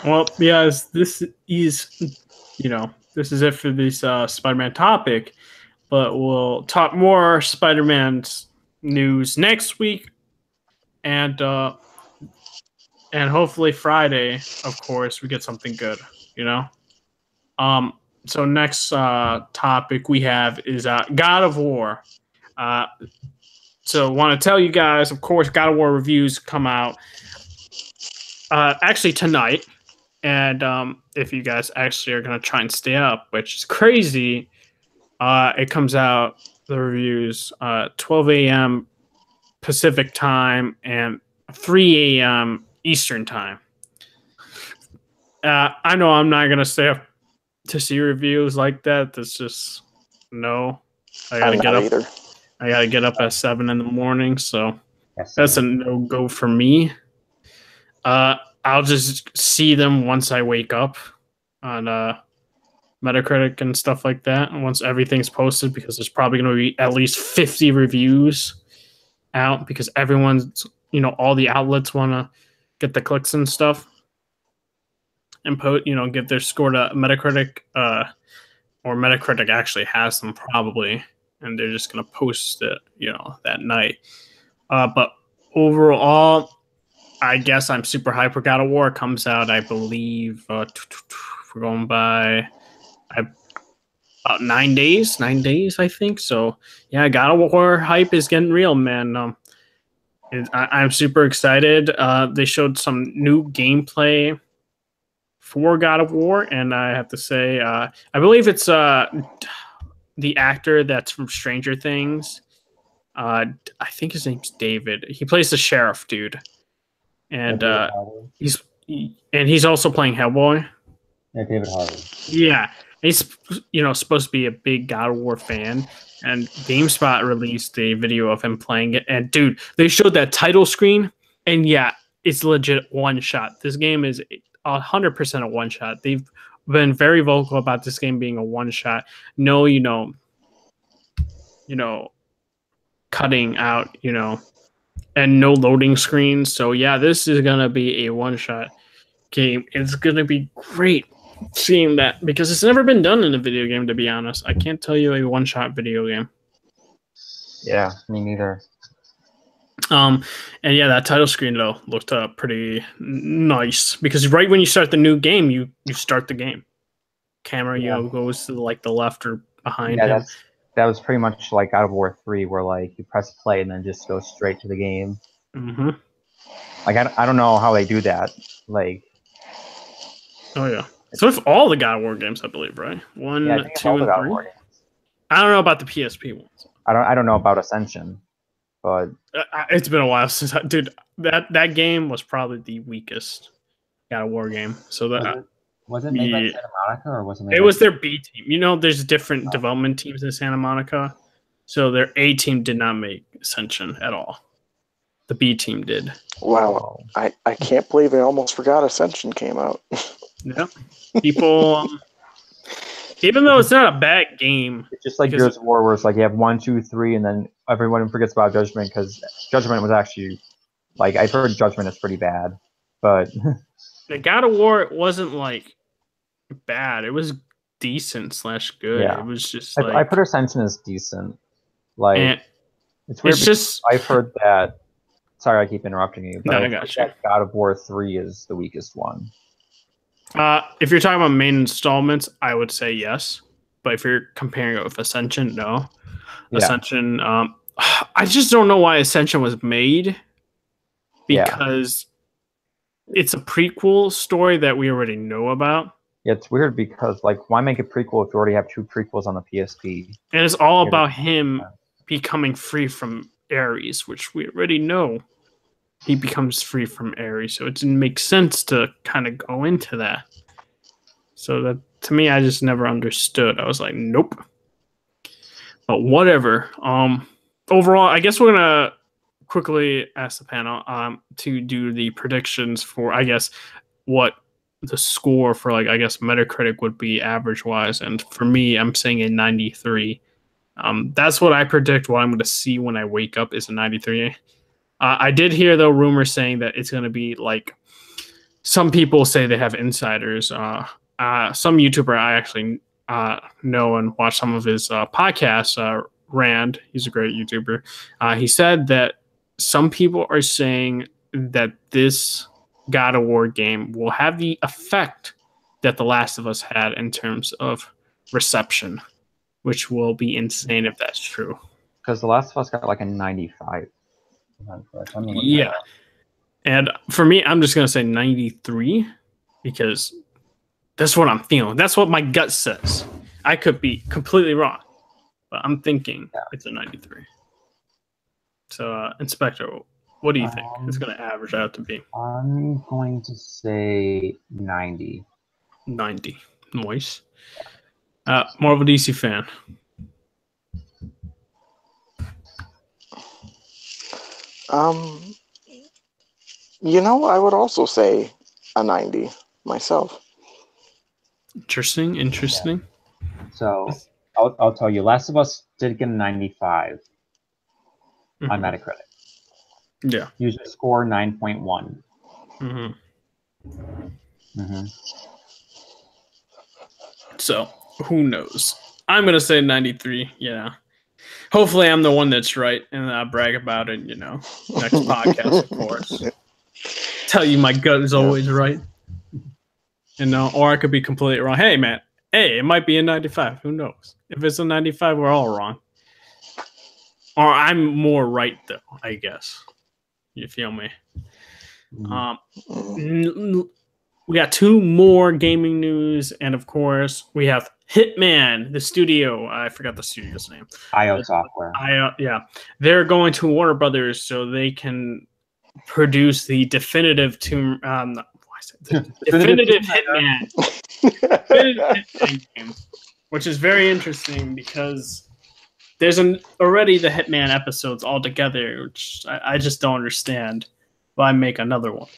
Well, yes, this is, this is it for this Spider-Man topic, but we'll talk more Spider-Man news next week, and hopefully Friday, of course, we get something good, So next topic we have is God of War. So want to tell you guys, of course, God of War reviews come out actually tonight. And if you guys actually are going to try and stay up, which is crazy, it comes out, the reviews, 12 a.m. Pacific time and 3 a.m. Eastern time. I know I'm not going to stay up to see reviews like that. That's just, no. I got to get up. Either. I got to get up at 7 in the morning, so that's a no-go for me. I'll just see them once I wake up on Metacritic and stuff like that. And once everything's posted, because there's probably going to be at least 50 reviews out because everyone's, all the outlets want to get the clicks and stuff. and give their score to Metacritic, or Metacritic actually has them probably, and they're just gonna post it, that night. But overall, I guess I'm super hyped for God of War. It comes out, I believe, we're going by about 9 days, I think. So yeah, God of War hype is getting real, man. I'm super excited. They showed some new gameplay for God of War, and I have to say, I believe it's the actor that's from Stranger Things. I think his name's David. He plays the sheriff dude, and he's also playing Hellboy. Yeah, David Harbour. Yeah, he's supposed to be a big God of War fan, and GameSpot released a video of him playing it. And dude, they showed that title screen, and yeah, it's legit one shot. This game is 100% a one shot. They've been very vocal about this game being a one shot. No, cutting out, and no loading screens. So yeah, this is gonna be a one shot game. It's gonna be great seeing that, because it's never been done in a video game, to be honest. I can't tell you a one shot video game. Yeah, me neither. And yeah, that title screen though looked pretty nice, because right when you start the new game, you start the game. Camera, goes to like the left or behind him. That was pretty much like God of War 3, where like you press play and then just go straight to the game. Mm-hmm. Like I don't know how they do that. Like, oh yeah, so with all the God of War games, I believe, right? 1, 2, and 3. I don't know about the PSP ones. I don't know about Ascension, but it's been a while since dude. That game was probably the weakest God of War game. So that was it made by Santa Monica, or was it? It was their B team. There's different development teams in Santa Monica, so their A team did not make Ascension at all. The B team did. Wow, I can't believe I almost forgot Ascension came out. Yeah, people. Even though it's not a bad game, it's just like Gears of War, where it's like you have 1, 2, 3, and then everyone forgets about Judgment, because Judgment was actually, like, I've heard Judgment is pretty bad, but the God of War, it wasn't like bad. It was decent / good. Yeah. It was just like, I put Ascension as decent. Like, it's weird. It's just I've heard that. Sorry, I keep interrupting you, but no, I got you. God of War 3 is the weakest one. If you're talking about main installments, I would say yes. But if you're comparing it with Ascension, no. Yeah. Ascension, I just don't know why Ascension was made, because it's a prequel story that we already know about. Yeah, it's weird, because like, why make a prequel if you already have 2 prequels on the PSP? And it's all about him becoming free from Ares, which we already know. He becomes free from Ares, so it didn't make sense to kind of go into that. So that, to me, I just never understood. I was like, nope. But whatever. Overall, I guess we're gonna quickly ask the panel to do the predictions for, I guess, what the score for, like, I guess Metacritic would be average wise. And for me, I'm saying a 93. That's what I predict. What I'm going to see when I wake up is a 93. I did hear, though, rumors saying that it's going to be like, some people say they have insiders. Some YouTuber I actually know and watch some of his podcasts, Rant, he's a great YouTuber. He said that some people are saying that this God of War game will have the effect that The Last of Us had in terms of reception, which will be insane if that's true. Because The Last of Us got like a 95. Yeah. And for me, I'm just going to say 93, because that's what I'm feeling. That's what my gut says. I could be completely wrong, but I'm thinking it's a 93. So, Inspector, what do you think it's going to average out to be? I'm going to say 90. 90. Nice. More of a DC fan. I would also say a 90 myself. Interesting. Yeah. So I'll tell you, Last of Us did get a 95 on Metacritic. Yeah. User score 9.1. So who knows? I'm gonna say 93. Yeah. Hopefully, I'm the one that's right, and I'll brag about it. Next podcast, of course. Tell you my gut is always right. Or I could be completely wrong. Hey, man. Hey, it might be a 95. Who knows? If it's a 95, we're all wrong. Or I'm more right, though, I guess. You feel me? We got 2 more gaming news, and of course, we have Hitman, the studio. I forgot the studio's name. IO Software. Yeah. They're going to Warner Brothers so they can produce the definitive definitive Hitman. Definitive Hitman game, which is very interesting because there's already the Hitman episodes all together, which I just don't understand. Why make another one?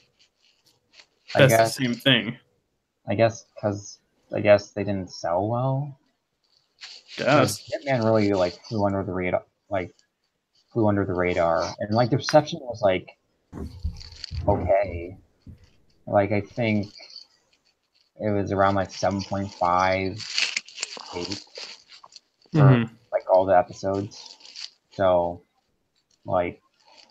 That's the same thing. I guess because they didn't sell well. Yes. Hitman really flew under the radar. And the reception was okay. I think it was around 7.5, 8 for all the episodes. So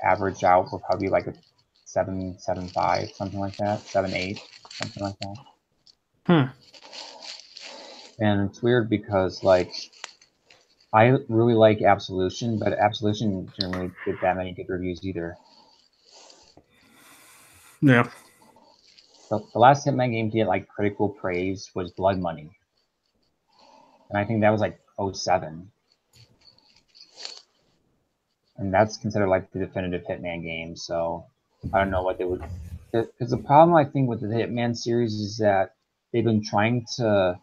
average out will probably a 7.75, something like that. 7.8, something like that. And it's weird because I really like Absolution, but Absolution didn't really get that many good reviews either. Yeah. The last Hitman game to get critical praise was Blood Money, and I think that was 07. And that's considered the definitive Hitman game. So I don't know what they would. Because the problem I think with the Hitman series is that they've been trying to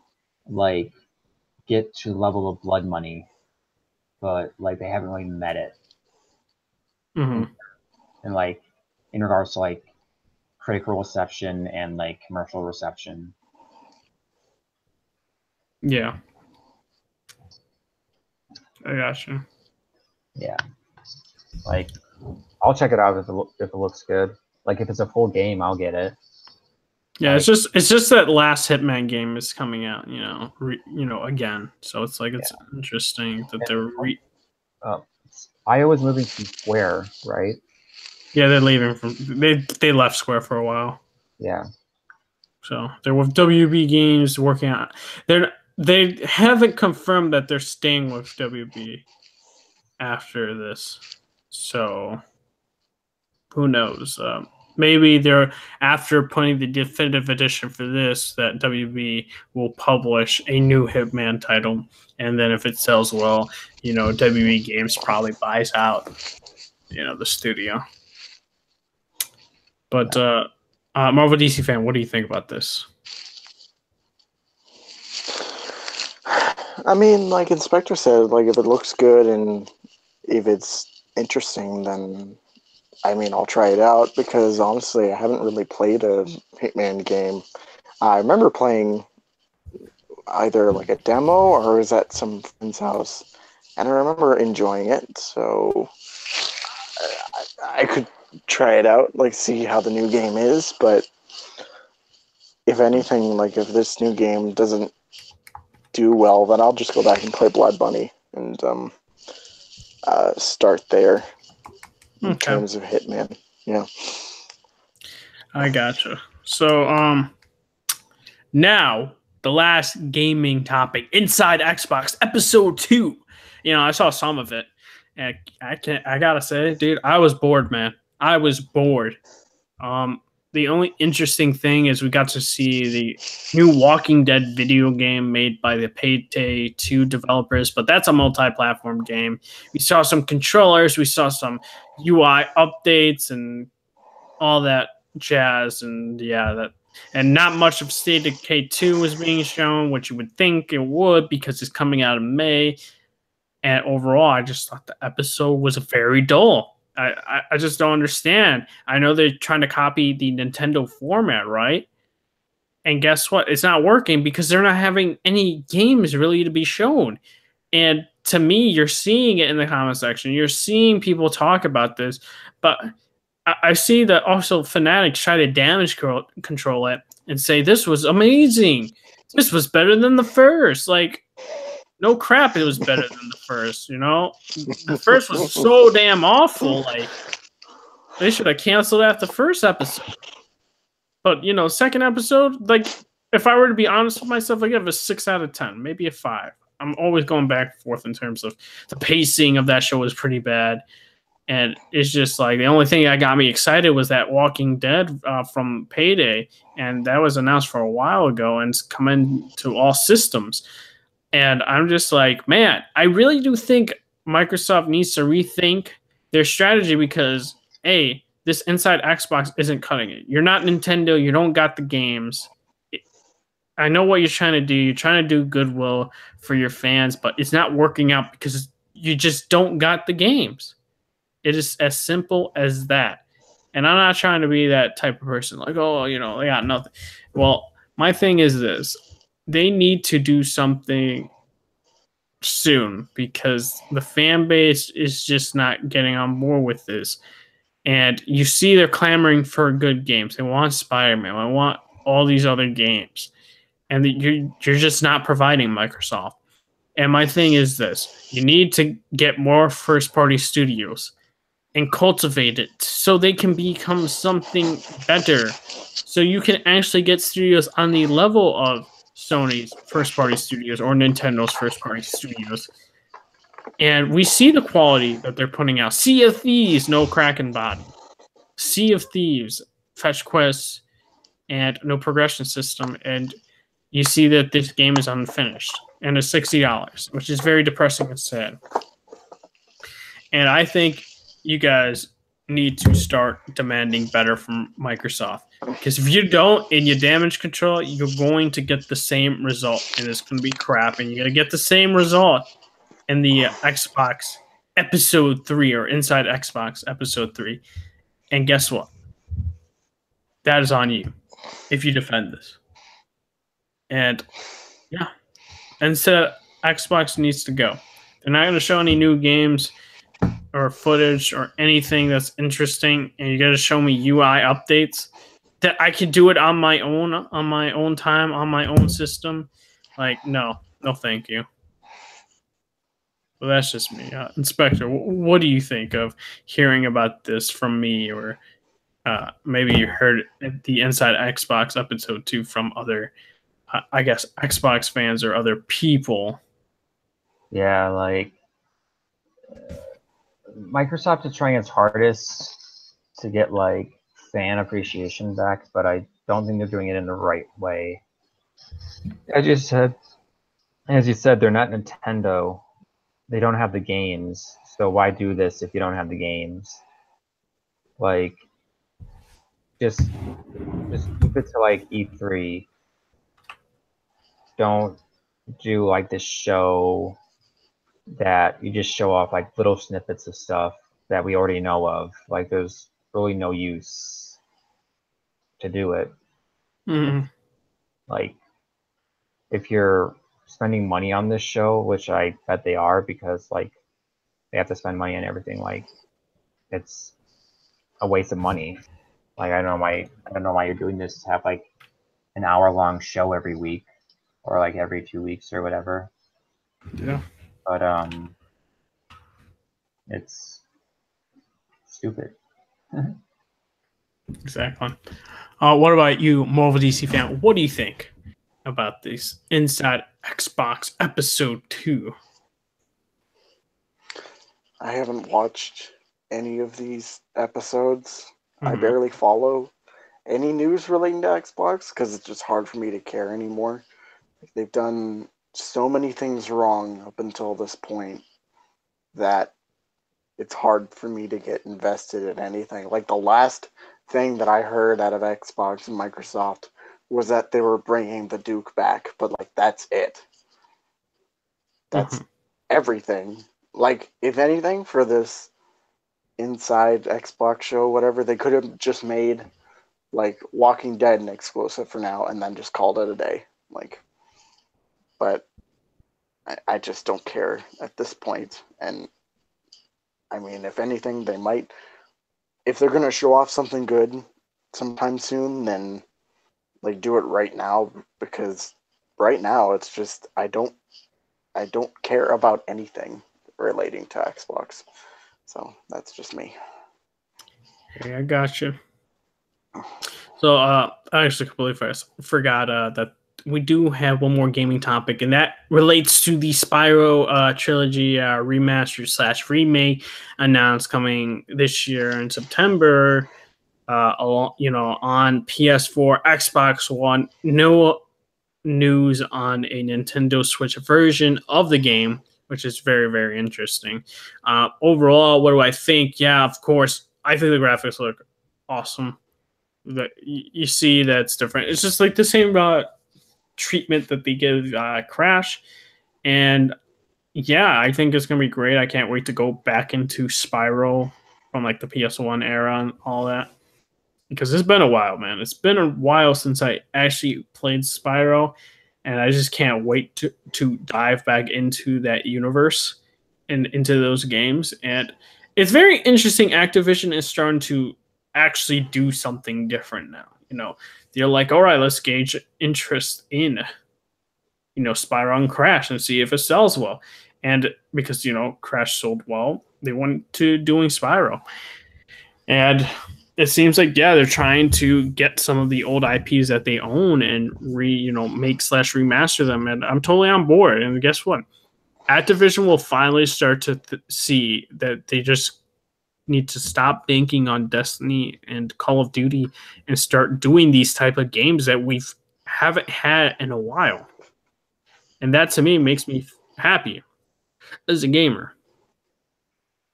get to the level of Blood Money, but they haven't really met it. Mm-hmm. And in regards to critical reception and commercial reception. Yeah. I gotcha. Yeah. I'll check it out if it looks good. If it's a full game, I'll get it. Yeah, it's just that last Hitman game is coming out, again. So it's it's interesting that they're IO is moving to Square, right? Yeah, they're leaving they left Square for a while. Yeah. So they're with WB Games working on. They haven't confirmed that they're staying with WB after this. So who knows? Maybe they're after putting the definitive edition for this that WB will publish a new Hitman title, and then if it sells well, WB Games probably buys out, the studio. But Marvel DC fan, what do you think about this? I mean, Inspector said, if it looks good and if it's interesting, then I'll try it out because honestly, I haven't really played a Hitman game. I remember playing either a demo or was at some friend's house, and I remember enjoying it. So I could try it out, see how the new game is. But if anything, if this new game doesn't do well, then I'll just go back and play Blood Bunny and start there. In terms of Hitman, yeah. I gotcha. So, now the last gaming topic, Inside Xbox, Episode 2. I saw some of it, and I gotta say, dude, I was bored, man. I was bored. The only interesting thing is we got to see the new Walking Dead video game made by the Payday 2 developers, but that's a multi-platform game. We saw some controllers, we saw some UI updates and all that jazz, and and not much of State of Decay 2 was being shown, which you would think it would because it's coming out in May. And overall, I just thought the episode was very dull. I just don't understand. I know they're trying to copy the Nintendo format, right? And guess what? It's not working because they're not having any games really to be shown. And to me, you're seeing it in the comment section. You're seeing people talk about this. But I see that also Fanatics try to damage control it and say this was amazing. this was better than the first. Like, no crap, it was better than the first, you know? The first was so damn awful. Like, they should have canceled after the first episode. But, you know, second episode, like, if I were to be honest with myself, I give it a 6 out of 10, maybe a 5. I'm always going back and forth in terms of the pacing of that show was pretty bad. And it's just like the only thing that got me excited was that Walking Dead from Payday. And that was announced for a while ago and it's coming to all systems. And I'm just like, man, I really do think Microsoft needs to rethink their strategy because, A, this Inside Xbox isn't cutting it. You're not Nintendo. You don't got the games. I know what you're trying to do. You're trying to do goodwill for your fans, but it's not working out because you just don't got the games. It is as simple as that. And I'm not trying to be that type of person like, oh, you know, they got nothing. Well, my thing is this. They need to do something soon because the fan base is just not getting on board with this. And you see they're clamoring for good games. They want Spider-Man. They want all these other games. And you're just not providing Microsoft. And my thing is this. You need to get more first-party studios and cultivate it so they can become something better. So you can actually get studios on the level of Sony's first-party studios or Nintendo's first-party studios. And we see the quality that they're putting out. Sea of Thieves, no Kraken body. Sea of Thieves, fetch quests, and no progression system. And you see that this game is unfinished. And it's $60, which is very depressing and sad. And I think you guys need to start demanding better from Microsoft. Because if you don't and you damage control, you're going to get the same result. And it's going to be crap. And you're going to get the same result in the Xbox Episode 3 or Inside Xbox Episode 3. And guess what? That is on you if you defend this. And yeah, instead, Xbox needs to go. They're not going to show any new games or footage or anything that's interesting, and you got to show me UI updates that I could do it on my own time, on my own system. Like, no, thank you. Well, that's just me. Inspector, what do you think of hearing about this from me, or maybe you heard the Inside Xbox Episode 2 from other, I guess, Xbox fans or other people? Yeah, like Microsoft is trying its hardest to get like fan appreciation back, but I don't think they're doing it in the right way. As you said, they're not Nintendo. They don't have the games, so why do this if you don't have the games? Like, just keep it to like E3. Don't do like this show that you just show off like little snippets of stuff that we already know of. Like, there's really no use to do it. Mm-hmm. Like, if you're spending money on this show, which I bet they are, because like they have to spend money on everything, like it's a waste of money. Like, I don't know why you're doing this to have like an hour-long show every week or like every 2 weeks or whatever. Yeah. But it's stupid. Exactly. What about you, Marvel DC fan? What do you think about this Inside Xbox Episode 2? I haven't watched any of these episodes. Mm-hmm. I barely follow any news relating to Xbox because it's just hard for me to care anymore. They've done so many things wrong up until this point that it's hard for me to get invested in anything. Like, the last thing that I heard out of Xbox and Microsoft was that they were bringing the Duke back, but like, that's it. That's everything. Like, if anything, for this Inside Xbox show, whatever, they could have just made like Walking Dead an exclusive for now and then just called it a day. Like, but I just don't care at this point. And I mean, if anything, they might, if they're going to show off something good sometime soon, then like do it right now, because right now, it's just I don't care about anything relating to Xbox. So that's just me. Yeah, I got you. So I actually completely forgot that we do have one more gaming topic, and that relates to the Spyro trilogy remaster slash remake announced coming this year in September. On PS4, Xbox One. No news on a Nintendo Switch version of the game, which is very, very interesting. Overall, what do I think? Yeah, of course, I think the graphics look awesome. You see that's different. It's just like the same treatment that they give Crash, and yeah, I think it's gonna be great. I can't wait to go back into Spyro from like the PS1 era and all that, because it's been a while, man. It's been a while since I actually played Spyro, and I just can't wait to dive back into that universe and into those games. And it's very interesting. Activision is starting to actually do something different now. They're like, all right, let's gauge interest in Spyro and Crash and see if it sells well. And because Crash sold well, they went to doing Spyro. And it seems like they're trying to get some of the old IPs that they own and make slash remaster them, and I'm totally on board. And guess what? Activision will finally start to see that they just need to stop banking on Destiny and Call of Duty and start doing these type of games that haven't had in a while. And that to me makes me happy as a gamer,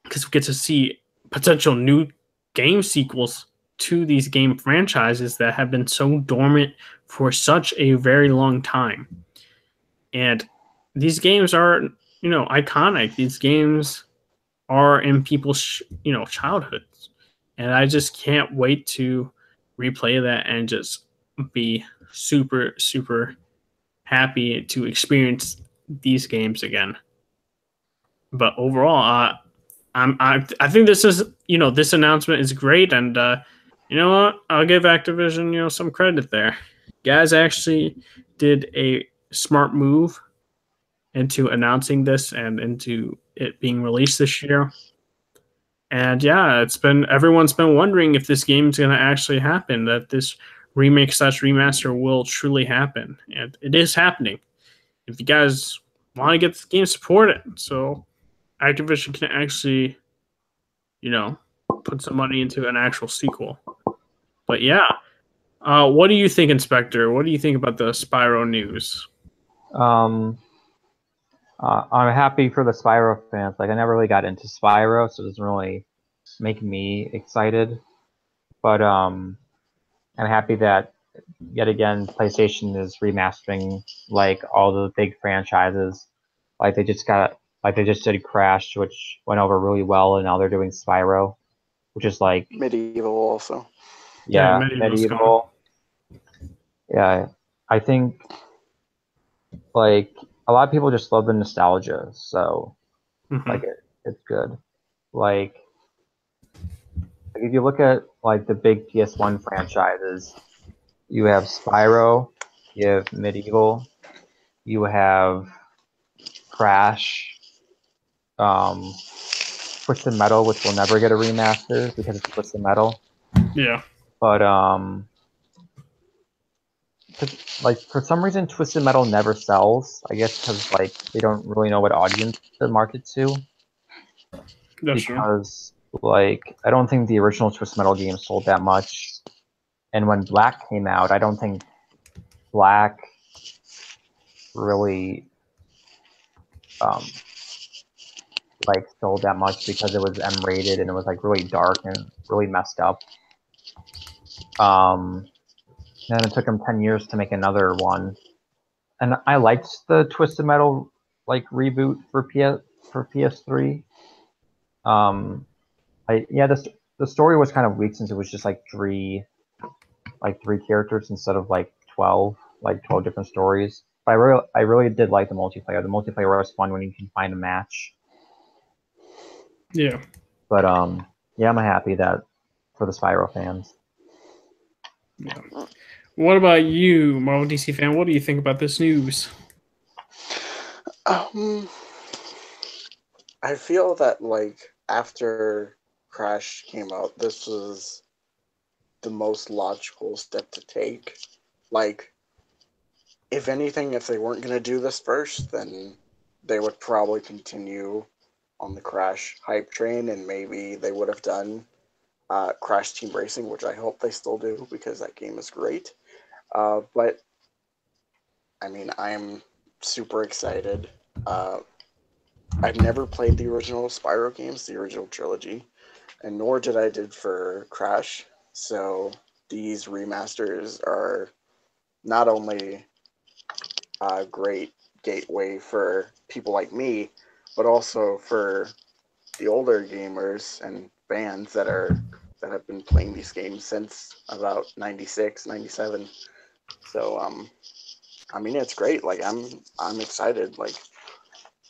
because we get to see potential new game sequels to these game franchises that have been so dormant for such a very long time. And these games are, iconic. These games are in people's, childhoods. And I just can't wait to replay that and just be super, super happy to experience these games again. But overall, I think this is this announcement is great, and you know what? I'll give Activision some credit there. Guys actually did a smart move into announcing this and into it being released this year. And yeah, everyone's been wondering if this game is going to actually happen, that this remake slash remaster will truly happen, and it is happening. If you guys want to get this game, support it, so Activision can actually, put some money into an actual sequel. But yeah, what do you think, Inspector? What do you think about the Spyro news? I'm happy for the Spyro fans. Like, I never really got into Spyro, so it doesn't really make me excited. But I'm happy that yet again PlayStation is remastering like all the big franchises. Like they just did Crash, which went over really well, and now they're doing Spyro, which is like Medieval also. Yeah, Medieval. Yeah, I think like a lot of people just love the nostalgia, so like it's good. Like if you look at like the big PS1 franchises, you have Spyro, you have Medieval, you have Crash, Twisted Metal, which will never get a remaster because it's Twisted Metal. Yeah. But like for some reason, Twisted Metal never sells. I guess because like they don't really know what audience to market to. That's because like I don't think the original Twisted Metal game sold that much. And when Black came out, I don't think Black really like sold that much because it was M-rated and it was like really dark and really messed up. Then it took them 10 years to make another one, and I liked the Twisted Metal like reboot for PS3. The story was kind of weak since it was just like three characters instead of like 12 different stories. But I really did like the multiplayer. The multiplayer was fun when you can find a match. Yeah. But yeah, I'm happy that for the Spyro fans. Yeah. What about you, Marvel DC fan? What do you think about this news? I feel that like after Crash came out, this was the most logical step to take. Like, if anything, if they weren't going to do this first, then they would probably continue on the Crash hype train, and maybe they would have done Crash Team Racing, which I hope they still do because that game is great. But I mean, I'm super excited. I've never played the original Spyro games, the original trilogy, and nor did I did for Crash. So these remasters are not only a great gateway for people like me, but also for the older gamers and fans that have been playing these games since about 96, 97. So I mean, it's great. Like I'm excited. Like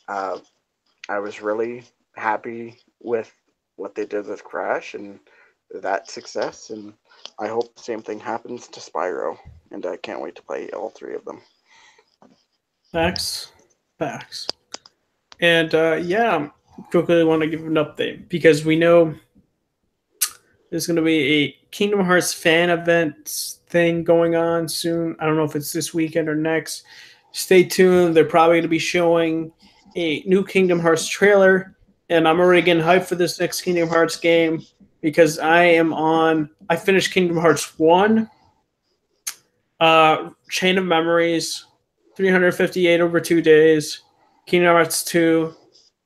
I was really happy with what they did with Crash and that success, and I hope the same thing happens to Spyro, and I can't wait to play all three of them. Facts. And yeah, quickly want to give an update because we know there's going to be a Kingdom Hearts fan event thing going on soon. I don't know if it's this weekend or next. Stay tuned. They're probably going to be showing a new Kingdom Hearts trailer, and I'm already getting hyped for this next Kingdom Hearts game because I finished Kingdom Hearts 1, Chain of Memories, 358 over 2 days, Kingdom Hearts 2,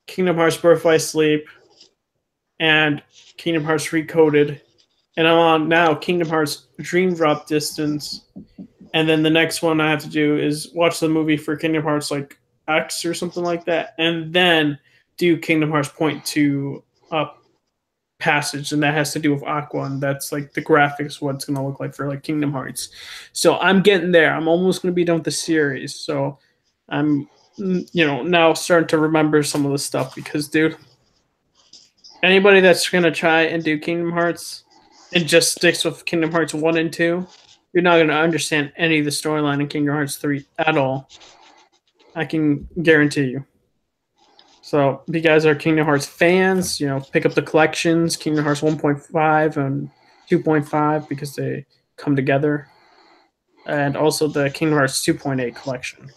Kingdom Hearts Birth by Sleep, and Kingdom Hearts Recoded. And I'm on now Kingdom Hearts Dream Drop Distance. And then the next one I have to do is watch the movie for Kingdom Hearts like X or something like that. And then do Kingdom Hearts Point 2 passage. And that has to do with Aqua. And that's like the graphics, what it's going to look like for like Kingdom Hearts. So I'm getting there. I'm almost going to be done with the series. So I'm, now starting to remember some of the stuff because, dude, anybody that's going to try and do Kingdom Hearts and just sticks with Kingdom Hearts 1 and 2, you're not going to understand any of the storyline in Kingdom Hearts 3 at all. I can guarantee you. So if you guys are Kingdom Hearts fans, pick up the collections, Kingdom Hearts 1.5 and 2.5 because they come together. And also the Kingdom Hearts 2.8 collection.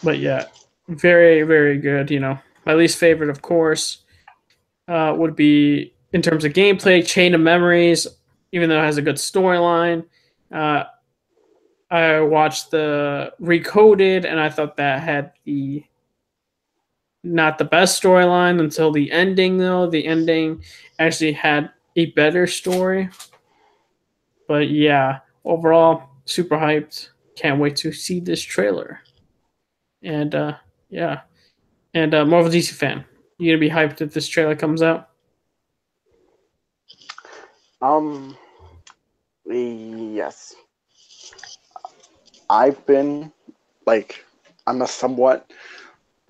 But yeah, very, very good. My least favorite, of course, would be in terms of gameplay, Chain of Memories, even though it has a good storyline. I watched the Recoded, and I thought that had not the best storyline until the ending, though. The ending actually had a better story. But yeah, overall, super hyped. Can't wait to see this trailer. And yeah. And Marvel DC fan, you gonna be hyped if this trailer comes out? Yes. I'm a somewhat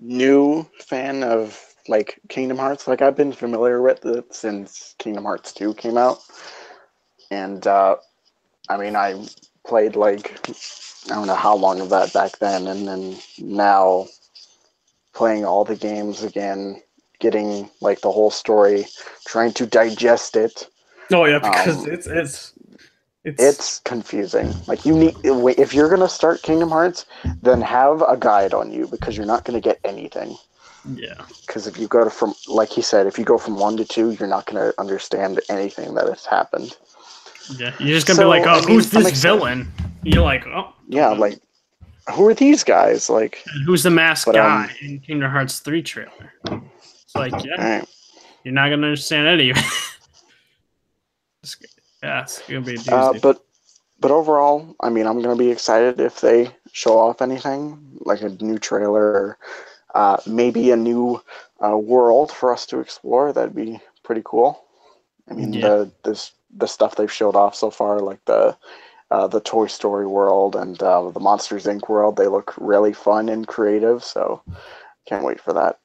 new fan of like Kingdom Hearts. Like I've been familiar with it since Kingdom Hearts 2 came out. And I mean I played like I don't know how long of that back then, and then now playing all the games again, getting like the whole story, trying to digest it. Oh yeah, because it's confusing. Like if you're gonna start Kingdom Hearts, then have a guide on you because you're not gonna get anything. Yeah. Because if you go from, like he said, if you go from 1 to 2, you're not gonna understand anything that has happened. Yeah, you're just gonna be like, oh, who's this villain? You're like, oh, yeah, like who are these guys? Like, and who's the masked guy in Kingdom Hearts 3 trailer? It's like, yeah, right. You're not gonna understand any of it. Yeah, it's gonna be a doozy. But overall, I mean, I'm gonna be excited if they show off anything like a new trailer, or maybe a new world for us to explore. That'd be pretty cool. I mean, the stuff they've showed off so far, like the Toy Story world and the Monsters Inc. world, they look really fun and creative. So can't wait for that.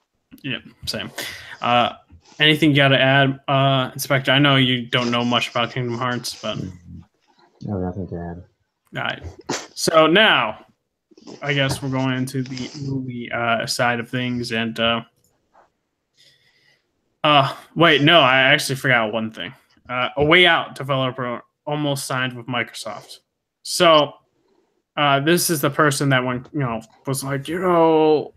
Yeah, same. Anything you got to add, Inspector? I know you don't know much about Kingdom Hearts, but no, nothing to add. All right. So now, I guess we're going into the movie side of things, and wait, no, I actually forgot one thing. A Way Out developer almost signed with Microsoft. So this is the person that was like, the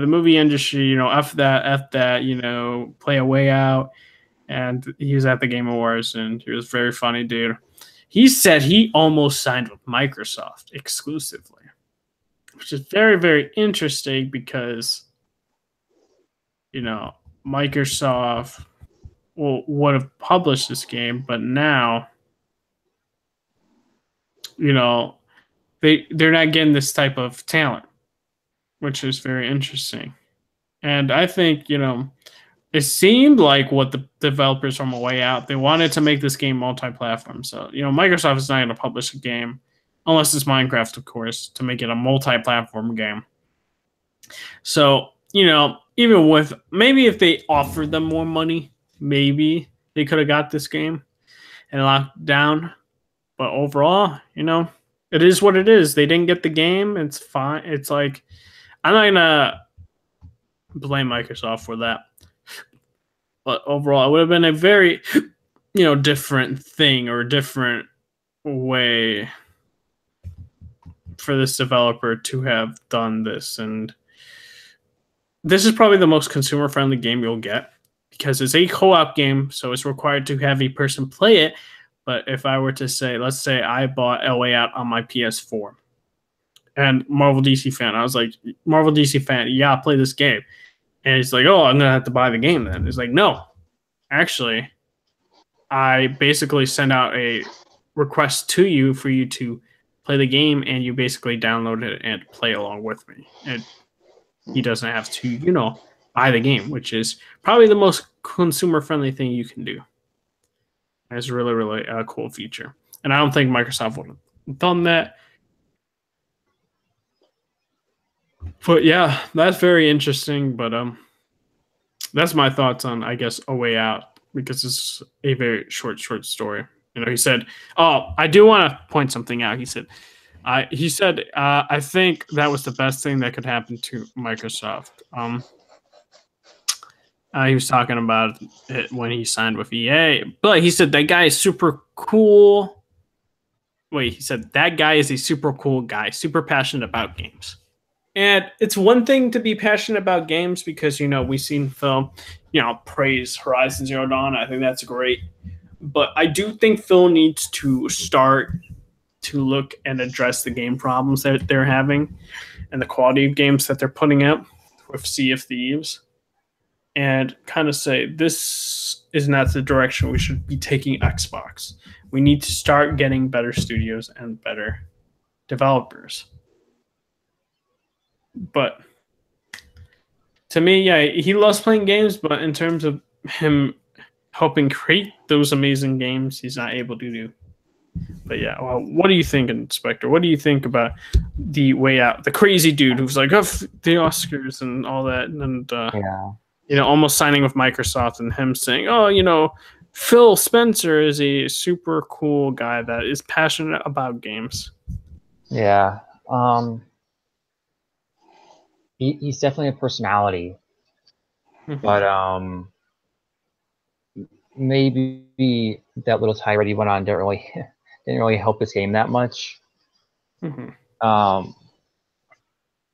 movie industry, f that, play A Way Out, and he was at the Game Awards, and he was very funny, dude. He said he almost signed with Microsoft exclusively, which is very, very interesting because, Microsoft would have published this game, but now, they're not getting this type of talent, which is very interesting. And I think, it seemed like what the developers from A Way Out, they wanted to make this game multi-platform. So, Microsoft is not going to publish a game unless it's Minecraft, of course, to make it a multi-platform game. So, even with maybe if they offered them more money, maybe they could have got this game and locked down. But overall, it is what it is. They didn't get the game. It's fine. It's like, I'm not going to blame Microsoft for that. But overall, it would have been a very, different thing or a different way for this developer to have done this. And this is probably the most consumer-friendly game you'll get because it's a co-op game, so it's required to have a person play it. But if I were to say, let's say I bought A Way Out on my PS4 and Marvel DC fan, I was like, Marvel DC fan, yeah, play this game. And he's like, oh, I'm going to have to buy the game then. It's like, no, actually, I basically send out a request to you for you to play the game, and you basically download it and play along with me. And he doesn't have to, buy the game, which is probably the most consumer-friendly thing you can do. And it's really, really a cool feature. And I don't think Microsoft would have done that. But yeah, that's very interesting. But that's my thoughts on, I guess, A Way Out, because it's a very short story. He said, oh, I do want to point something out. He said, I think that was the best thing that could happen to Microsoft. He was talking about it when he signed with EA, but he said that guy is super cool. Wait, he said that guy is a super cool guy, super passionate about games. And it's one thing to be passionate about games because, we've seen Phil, praise Horizon Zero Dawn. I think that's great. But I do think Phil needs to start to look and address the game problems that they're having and the quality of games that they're putting out with Sea of Thieves, and kind of say, this is not the direction we should be taking Xbox. We need to start getting better studios and better developers. But to me, yeah, he loves playing games, but in terms of him helping create those amazing games, he's not able to do. But yeah, well, what do you think, Inspector? What do you think about The Way Out? The crazy dude who's like, oh, the Oscars and all that, and almost signing with Microsoft, and him saying, oh, Phil Spencer is a super cool guy that is passionate about games. Yeah. He's definitely a personality, but maybe that little tirade he went on didn't really help his game that much. And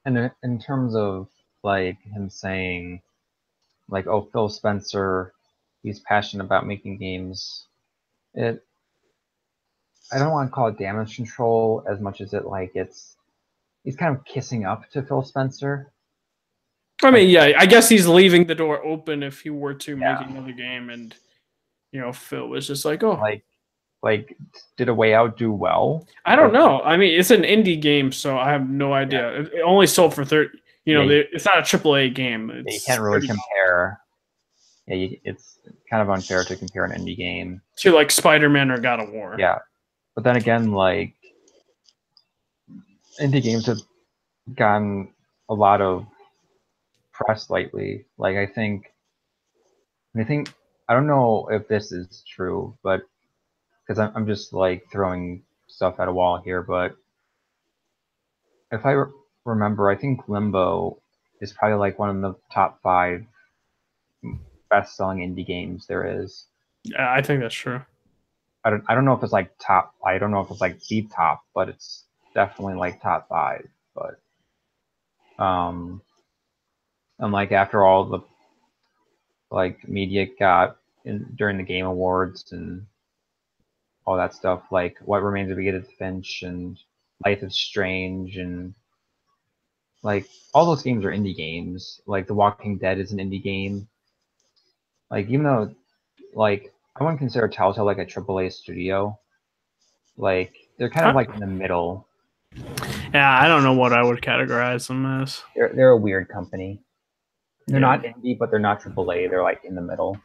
in terms of like him saying, like, oh, Phil Spencer, he's passionate about making games. I don't want to call it damage control as much as he's kind of kissing up to Phil Spencer. I mean, yeah, I guess he's leaving the door open if he were to make another game, and Phil was just like, oh, like did A Way Out do well? I don't know. I mean, it's an indie game, so I have no idea. Yeah. It only sold for 30. It's not a AAA game. You can't really compare. Yeah, it's kind of unfair to compare an indie game to like Spider-Man or God of War. Yeah, but then again, like indie games have gotten a lot of press lately. Like I think I don't know if this is true, but because I'm just like throwing stuff at a wall here, but if I remember, I think Limbo is probably like one of the top 5 best-selling indie games there is. Yeah, I think that's true. I don't know if it's like top. I don't know if it's like the top, but it's definitely like top 5. But and like after all the like media got during the Game Awards and all that stuff, like What Remains of Edith Finch and Life is Strange and like all those games are indie games. Like The Walking Dead is an indie game. Like even though like I wouldn't consider Telltale like a AAA studio. Like they're kind of like in the middle. Yeah, I don't know what I would categorize them as. They're a weird company. They're not indie, but they're not AAA. They're like in the middle.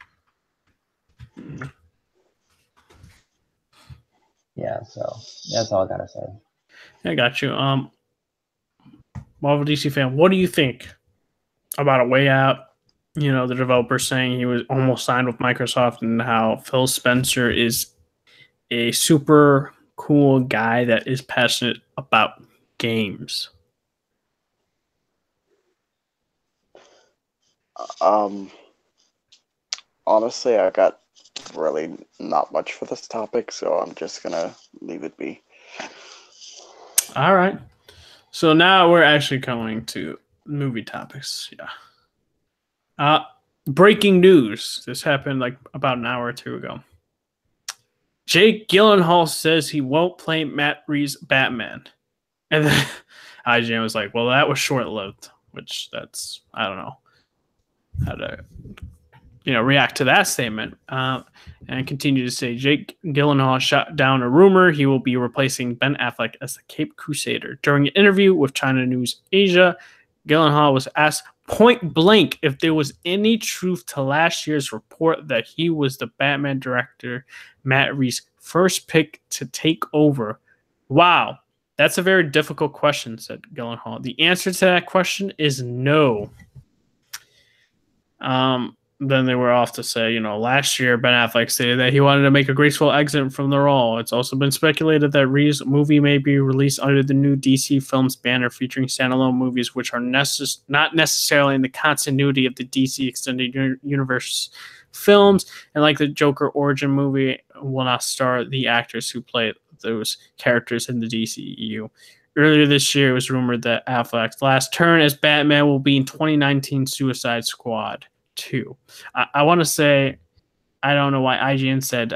Yeah, so that's all I gotta say. I got you. Marvel DC fan, what do you think about A Way Out? You know, the developer saying he was almost signed with Microsoft, and how Phil Spencer is a super cool guy that is passionate about games. Honestly, I got really not much for this topic, so I'm just gonna leave it be. All right. So now we're actually going to movie topics. Yeah. Breaking news. This happened like about an hour or two ago. Jake Gyllenhaal says he won't play Matt Reeves' Batman. And then IGN was like, well, that was short-lived, which that's, I don't know how to, react to that statement. And continue to say, Jake Gyllenhaal shot down a rumor he will be replacing Ben Affleck as the Cape Crusader. During an interview with China News Asia, Gyllenhaal was asked point blank if there was any truth to last year's report that he was the Batman director Matt Reeves' first pick to take over. Wow, that's a very difficult question, said Gyllenhaal. The answer to that question is no. Then they were off to say, last year Ben Affleck stated that he wanted to make a graceful exit from the role. It's also been speculated that Reeves' movie may be released under the new DC Films banner, featuring standalone movies which are not necessarily in the continuity of the DC Extended Universe films, and like the Joker origin movie, will not star the actors who play those characters in the DCEU. Earlier this year, it was rumored that Affleck's last turn as Batman will be in 2019 Suicide Squad 2. I want to say, I don't know why IGN said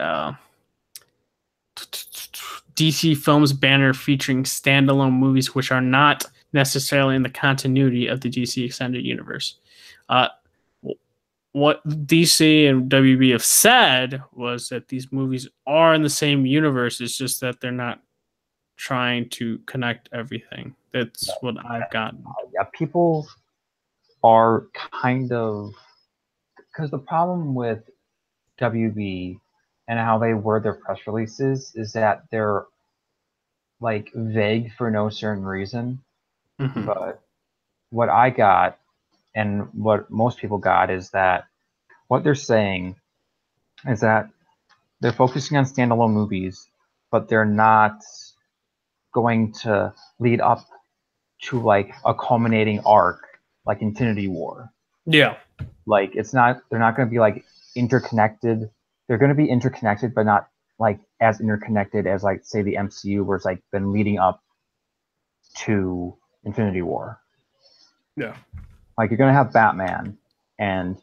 DC Films banner featuring standalone movies which are not necessarily in the continuity of the DC Extended Universe. What DC and WB have said was that these movies are in the same universe. It's just that they're not trying to connect everything. That's what I've gotten. Yeah, people are kind of, because the problem with WB and how they word their press releases is that they're like vague for no certain reason. Mm-hmm. But what I got and what most people got is that what they're saying is that they're focusing on standalone movies, but they're not going to lead up to like a culminating arc like Infinity War. Yeah. Like they're not going to be like interconnected. They're going to be interconnected, but not like as interconnected as like say the MCU, where it's like been leading up to Infinity War. Yeah. Like you're going to have Batman, and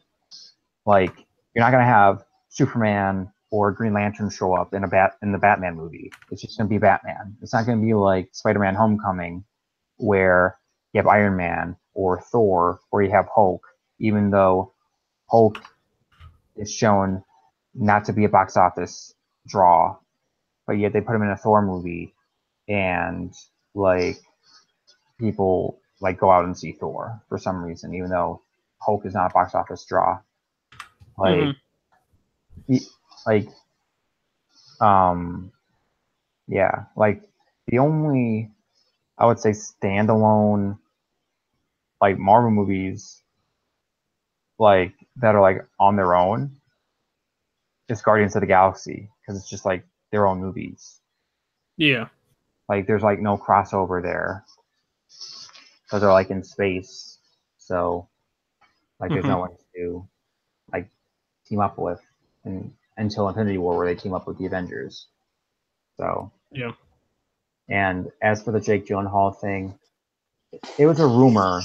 like you're not going to have Superman or Green Lantern show up in the Batman movie. It's just going to be Batman. It's not going to be like Spider-Man Homecoming, where you have Iron Man or Thor, or you have Hulk, even though Hulk is shown not to be a box office draw, but yet they put him in a Thor movie, and like people like go out and see Thor for some reason, even though Hulk is not a box office draw. Like, like, yeah, like the only, I would say, standalone like Marvel movies like that are like on their own is Guardians of the Galaxy, because it's just like their own movies. Yeah. Like there's like no crossover there because they're like in space, so like there's no one to like team up with, and until Infinity War where they team up with the Avengers. So yeah. And as for the Jake Gyllenhaal thing, it was a rumor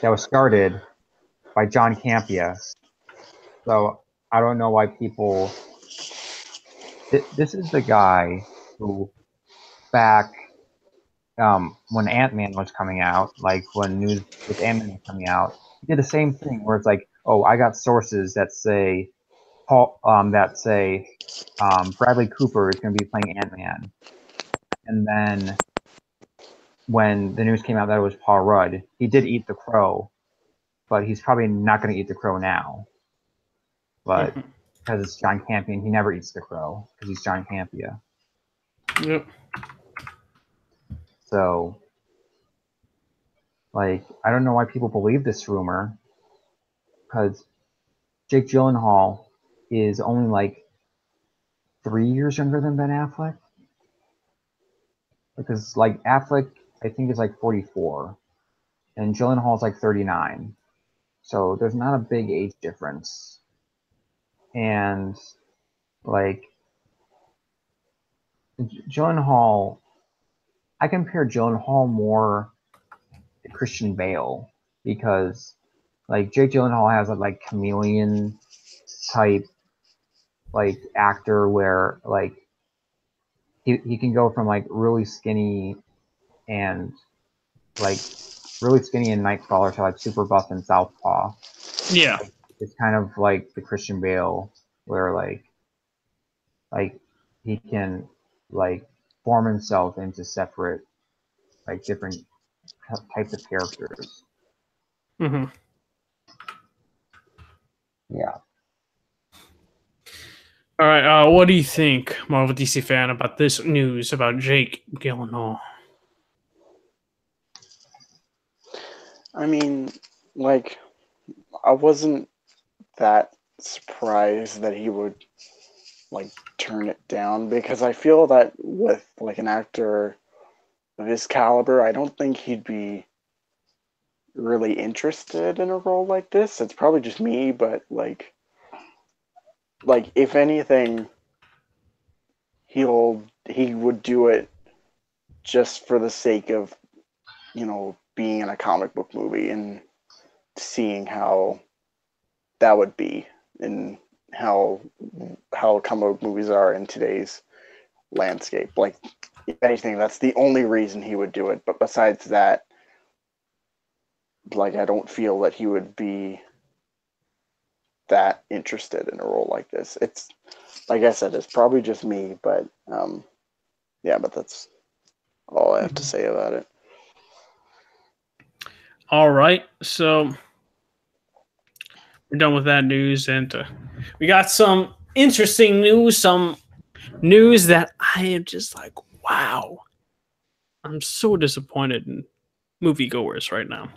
that was started by John Campea. So I don't know why people. This is the guy who back when Ant-Man was coming out, like when news with Ant-Man was coming out, he did the same thing where it's like, oh, I got sources that say Bradley Cooper is going to be playing Ant-Man, and then when the news came out that it was Paul Rudd, he did eat the crow, but he's probably not going to eat the crow now. But because it's John Campion, he never eats the crow because he's John Campea. Yep. So, like, I don't know why people believe this rumor, because Jake Gyllenhaal is only like 3 years younger than Ben Affleck. Because like Affleck, I think is like 44, and Gyllenhaal's like 39. So there's not a big age difference. And like Gyllenhaal, I compare Gyllenhaal more to Christian Bale because like Jake Gyllenhaal has a like chameleon type like actor where like he can go from like really skinny and like really skinny in Nightcrawler to like super buff in Southpaw. Yeah. It's kind of like the Christian Bale where like he can like form himself into separate like different types of characters. Mm-hmm. Yeah. All right. What do you think, Marvel DC fan, about this news about Jake Gyllenhaal? I mean, like, I wasn't that surprised that he would like turn it down because I feel that with like an actor of his caliber, I don't think he'd be really interested in a role like this. It's probably just me, but like if anything, he would do it just for the sake of, you know, being in a comic book movie and seeing how that would be and how comic book movies are in today's landscape. Like, if anything, that's the only reason he would do it. But besides that, like, I don't feel that he would be that interested in a role like this. It's, like I said, it's probably just me, but yeah, but that's all I have to say about it. All right, so we're done with that news, and we got some interesting news. Some news that I am just like, wow, I'm so disappointed in moviegoers right now.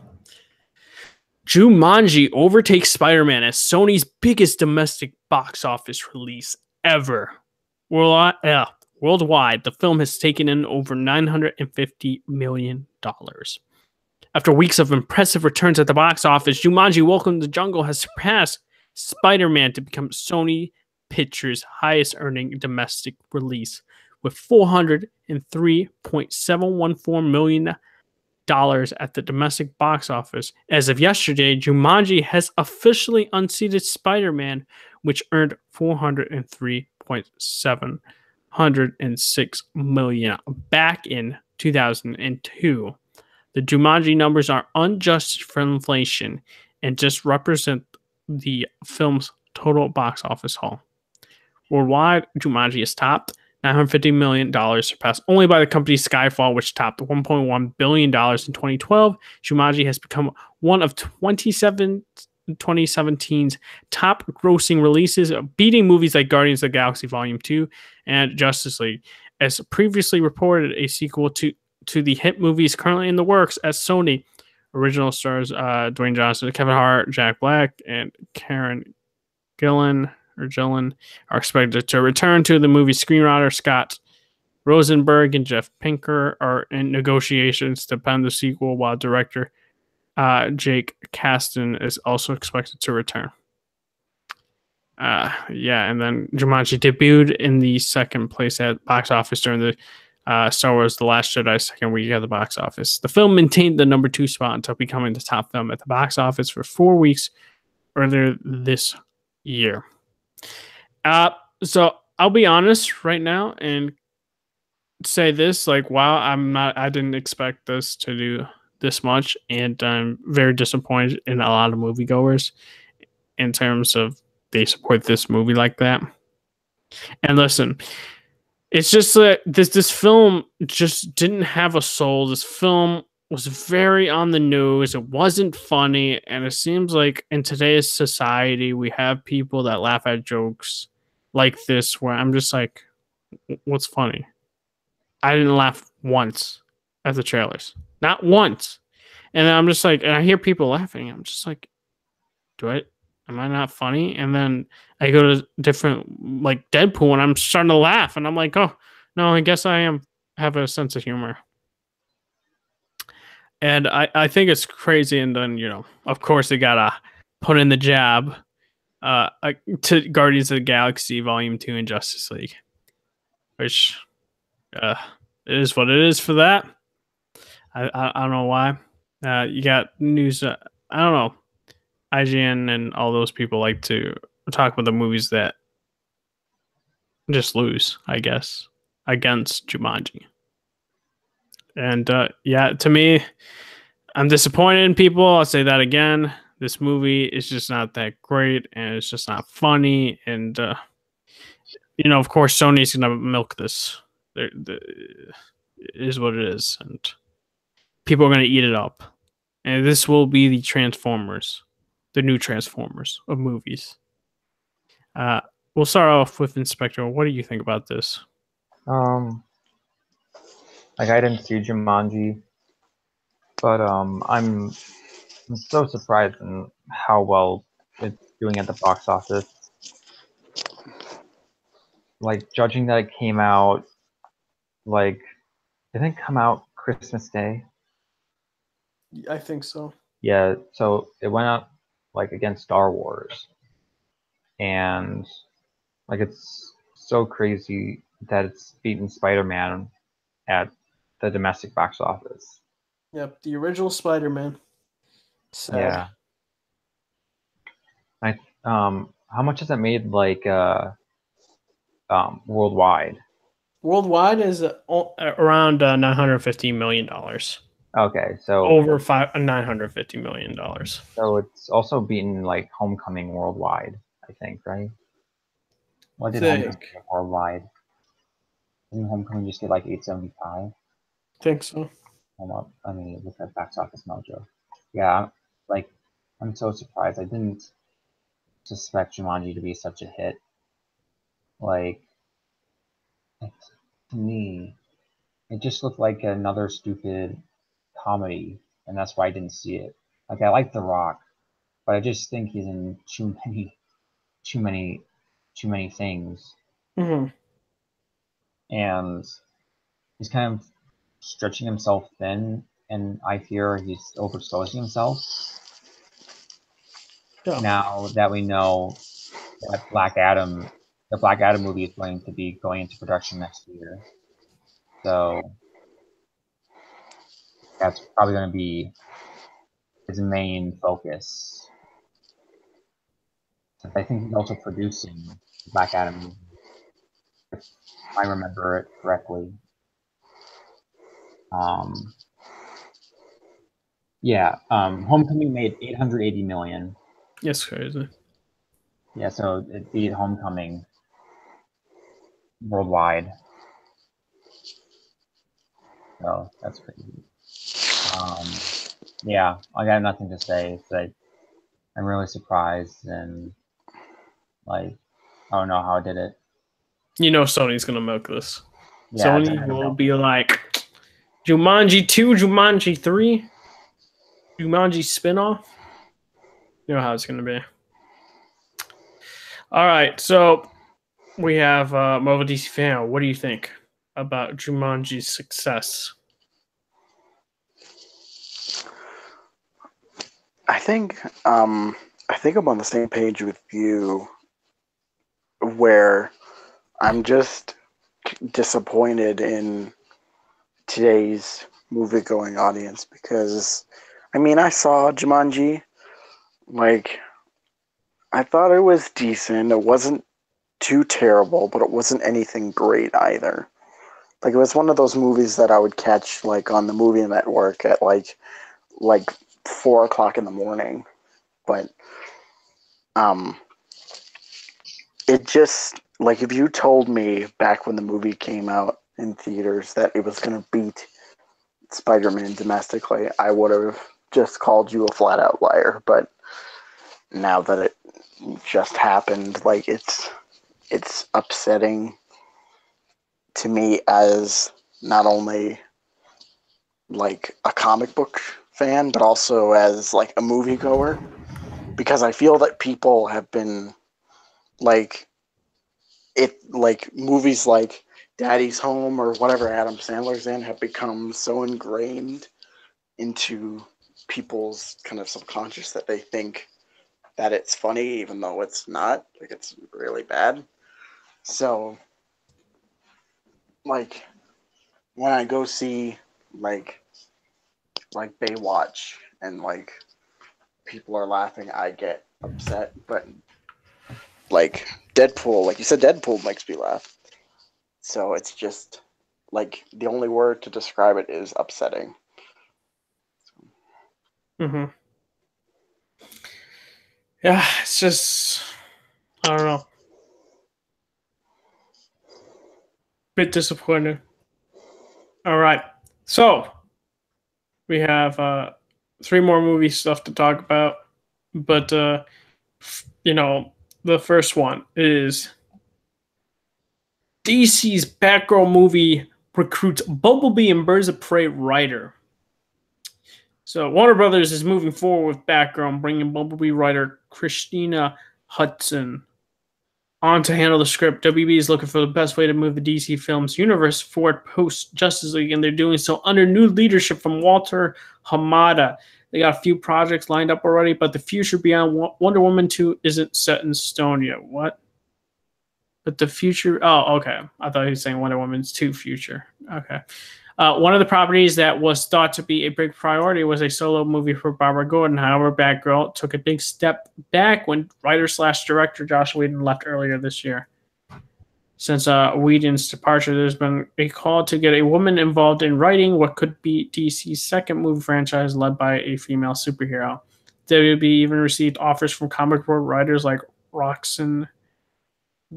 Jumanji overtakes Spider-Man as Sony's biggest domestic box office release ever. Worldwide, the film has taken in over $950 million. After weeks of impressive returns at the box office, Jumanji Welcome to the Jungle has surpassed Spider-Man to become Sony Pictures' highest earning domestic release, with $403.714 million at the domestic box office. As of yesterday, Jumanji has officially unseated Spider-Man, which earned $403.706 million back in 2002. The Jumanji numbers are unadjusted for inflation and just represent the film's total box office haul. Worldwide, Jumanji is topped $950 million, surpassed only by the company Skyfall, which topped $1.1 billion in 2012. Jumanji has become one of 2017's top grossing releases, beating movies like Guardians of the Galaxy Volume 2 and Justice League. As previously reported, a sequel to the hit movies currently in the works at Sony. Original stars Dwayne Johnson, Kevin Hart, Jack Black, and Karen Gillan are expected to return to the movie. Screenwriter Scott Rosenberg and Jeff Pinker are in negotiations to pen the sequel, while director Jake Kasdan is also expected to return. Yeah, and then Jumanji debuted in the second place at box office during the Star Wars The Last Jedi second week at the box office. The film maintained the number 2 spot until becoming the top film at the box office for 4 weeks earlier this year. So I'll be honest right now and say this, like, wow, I didn't expect this to do this much, and I'm very disappointed in a lot of moviegoers in terms of they support this movie like that. And listen, it's just that this film just didn't have a soul. This film was very on the nose. It wasn't funny, and it seems like in today's society we have people that laugh at jokes like this where I'm just like, what's funny? I didn't laugh once at the trailers. Not once. And then I'm just like, and I hear people laughing. I'm just like, am I not funny? And then I go to different, like Deadpool, and I'm starting to laugh. And I'm like, oh, no, I guess have a sense of humor. And I think it's crazy. And then, of course, they got to put in the jab to Guardians of the Galaxy Volume 2 and Justice League, which it is what it is for that. I don't know why. You got news. I don't know. IGN and all those people like to talk about the movies that just lose, I guess, against Jumanji. And yeah, to me, I'm disappointed in people. I'll say that again. This movie is just not that great, and it's just not funny. And of course, Sony's gonna milk this. It is what it is, and people are gonna eat it up. And this will be the Transformers, the new Transformers of movies. We'll start off with Inspector. What do you think about this? Like, I didn't see Jumanji, but I'm so surprised in how well it's doing at the box office. Like, judging that it came out, like, didn't it come out Christmas Day? I think so. Yeah, so it went out like against Star Wars, and like it's so crazy that it's beaten Spider-Man at the domestic box office. Yep, the original Spider-Man. Sad. Yeah. How much has it made, like, worldwide? Worldwide is around $950 million. Okay, so over $950 million. So it's also beaten like Homecoming worldwide, I think, right? What did Homecoming get worldwide? Didn't Homecoming just get like 875? I think so. Hold up. I mean, look at Box Office Mojo. Yeah, I'm so surprised. I didn't suspect Jumanji to be such a hit. Like, to me, it just looked like another stupid comedy, and that's why I didn't see it. Like, I like The Rock, but I just think he's in too many things. Mm-hmm. And he's kind of stretching himself thin, and I fear he's overexposing himself. Yeah. Now that we know that the Black Adam movie is going to be going into production next year, so that's probably going to be his main focus. I think he's also producing the Black Adam movie, if I remember it correctly. Homecoming made $880 million. Yes, crazy. Yeah, so it beat Homecoming worldwide. So that's crazy. Yeah, I got nothing to say. It's like I'm really surprised, and like I don't know how I did it. Sony's gonna milk this. Yeah, Sony will be like Jumanji 2, Jumanji 3, Jumanji spinoff. You know how it's gonna be. All right, so we have Marvel DC fan. What do you think? about Jumanji's success? I think I'm on the same page with you, where I'm just disappointed in today's movie-going audience, because I mean, I saw Jumanji. Like, I thought it was decent. It wasn't too terrible, but it wasn't anything great either. Like, it was one of those movies that I would catch like on the movie network at like 4 o'clock in the morning. But it just, like, if you told me back when the movie came out in theaters that it was gonna beat Spider-Man domestically, I would have just called you a flat-out liar. But now that it just happened, like, it's upsetting to me as not only like a comic book fan, but also as like a moviegoer, because I feel that people have been like movies like Daddy's Home or whatever Adam Sandler's in have become so ingrained into people's kind of subconscious that they think that it's funny, even though it's not. Like, it's really bad. So, like, when I go see like Baywatch and like people are laughing, I get upset. But like Deadpool, like you said, Deadpool makes me laugh. So it's just like the only word to describe it is upsetting. Mm-hmm. Yeah, it's just, I don't know. Bit disappointed. All right. So we have 3 more movie stuff to talk about. But the first one is DC's Batgirl movie recruits Bumblebee and Birds of Prey writer. So Warner Brothers is moving forward with Batgirl and bringing Bumblebee writer Christina Hudson on to handle the script. WB is looking for the best way to move the DC Films universe forward post Justice League, and they're doing so under new leadership from Walter Hamada. They got a few projects lined up already, but the future beyond Wonder Woman 2 isn't set in stone yet. What? But the future... Oh, okay. I thought he was saying Wonder Woman's 2 future. Okay. One of the properties that was thought to be a big priority was a solo movie for Barbara Gordon. However, Batgirl took a big step back when writer/director Joss Whedon left earlier this year. Since Whedon's departure, there's been a call to get a woman involved in writing what could be DC's second movie franchise led by a female superhero. WB even received offers from comic book writers like Roxanne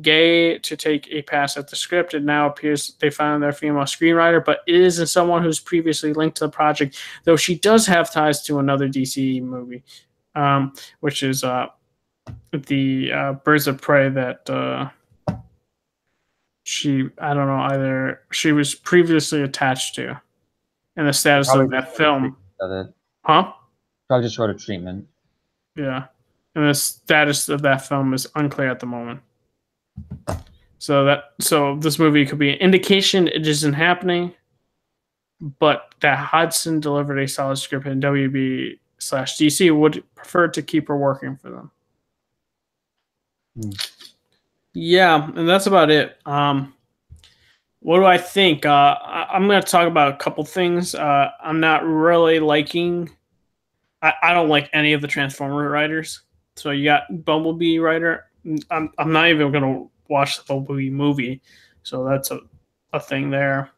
Gay to take a pass at the script. It now appears they found their female screenwriter, but it isn't someone who's previously linked to the project, though she does have ties to another DC movie, which is the Birds of Prey that she was previously attached to, and the status of that film. Huh? Probably just wrote a treatment. Yeah. And the status of that film is unclear at the moment. So this movie could be an indication it isn't happening, but that Hudson delivered a solid script, and WB/DC would prefer to keep her working for them. Yeah, and that's about it. What do I think? I'm going to talk about a couple things. I'm not really liking... I don't like any of the Transformer writers. So you got Bumblebee writer. I'm not even going to watch the Bumblebee movie. So that's a thing there.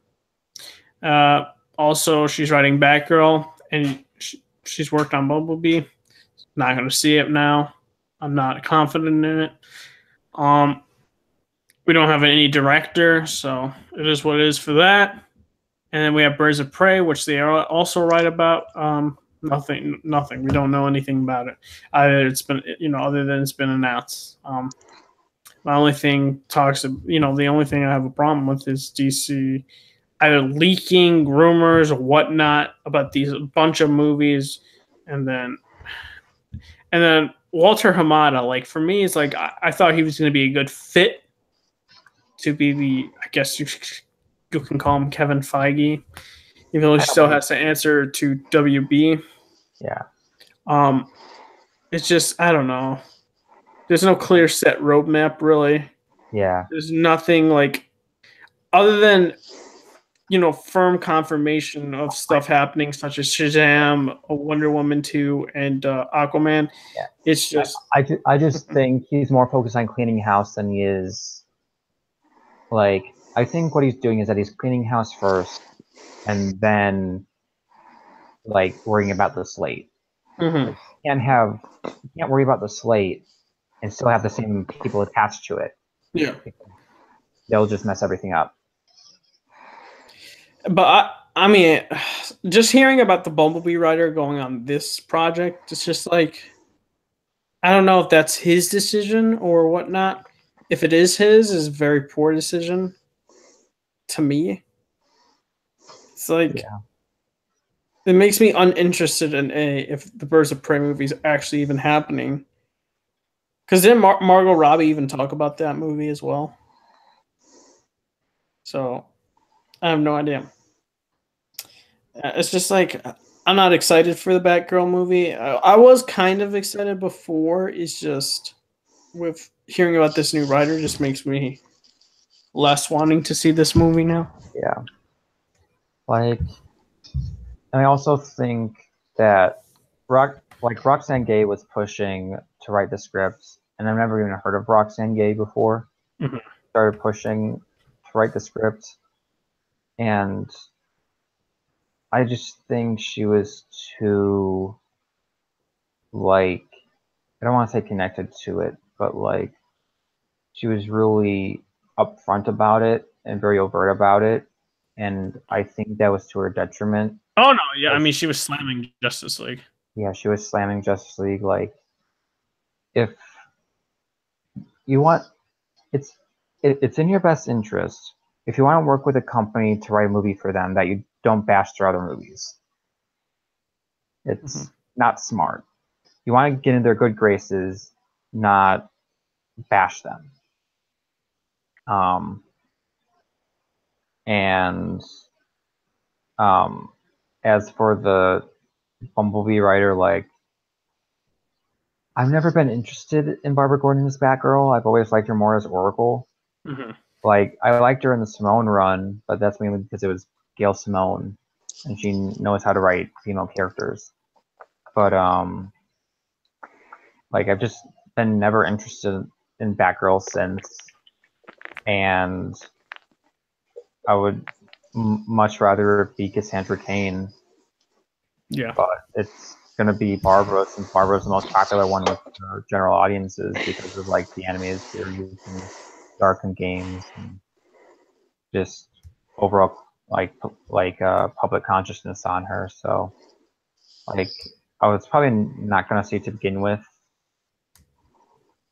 Also, she's writing Batgirl, and she's worked on Bumblebee. Not going to see it now. I'm not confident in it. We don't have any director, so it is what it is for that. And then we have Birds of Prey, which they also write about. Nothing. We don't know anything about it. Other than it's been announced. The only thing I have a problem with is DC either leaking rumors or whatnot about these bunch of movies, and then Walter Hamada. Like, for me, it's like I thought he was going to be a good fit to be the, I guess, you can call him Kevin Feige, even though he still has to answer to WB. Yeah. It's just, I don't know. There's no clear set roadmap, really. Yeah. There's nothing like, other than, firm confirmation of stuff happening, such as Shazam, Wonder Woman 2, and Aquaman. Yeah. It's just... I just think he's more focused on cleaning house than he is... Like, I think what he's doing is that he's cleaning house first, and then, like, worrying about the slate. Mm-hmm. Like, you can't worry about the slate and still have the same people attached to it. Yeah. They'll just mess everything up. But I mean, just hearing about the Bumblebee writer going on this project, it's just like, I don't know if that's his decision or whatnot. If it is his, it's a very poor decision to me. It's like, it makes me uninterested in if the Birds of Prey movie is actually even happening. Because didn't Margot Robbie even talk about that movie as well? So, I have no idea. It's just like, I'm not excited for the Batgirl movie. I was kind of excited before. It's just, with hearing about this new writer, just makes me less wanting to see this movie now. Yeah. Like, and I also think that Roxane Gay was pushing to write the scripts, and I've never even heard of Roxane Gay before. Mm-hmm. Started pushing to write the script, and I just think she was too, like, I don't want to say connected to it, but like, she was really upfront about it and very overt about it, and I think that was to her detriment. Oh no, yeah, I mean, she was slamming Justice League. Yeah, she was slamming Justice League. Like, if you want, it's in your best interest if you want to work with a company to write a movie for them that you don't bash their other movies. It's not smart. You want to get in their good graces, not bash them. And as for the Bumblebee writer, like, I've never been interested in Barbara Gordon as Batgirl. I've always liked her more as Oracle. Mm-hmm. Like, I liked her in the Simone run, but that's mainly because it was Gail Simone, and she knows how to write female characters. But like, I've just been never interested in Batgirl since, and I would much rather it be Cassandra Cain. Yeah. But it's gonna be Barbara, since Barbara's the most popular one with general audiences because of like the animated series and Arkham games and just overall public consciousness on her. So like, I was probably not gonna see it to begin with,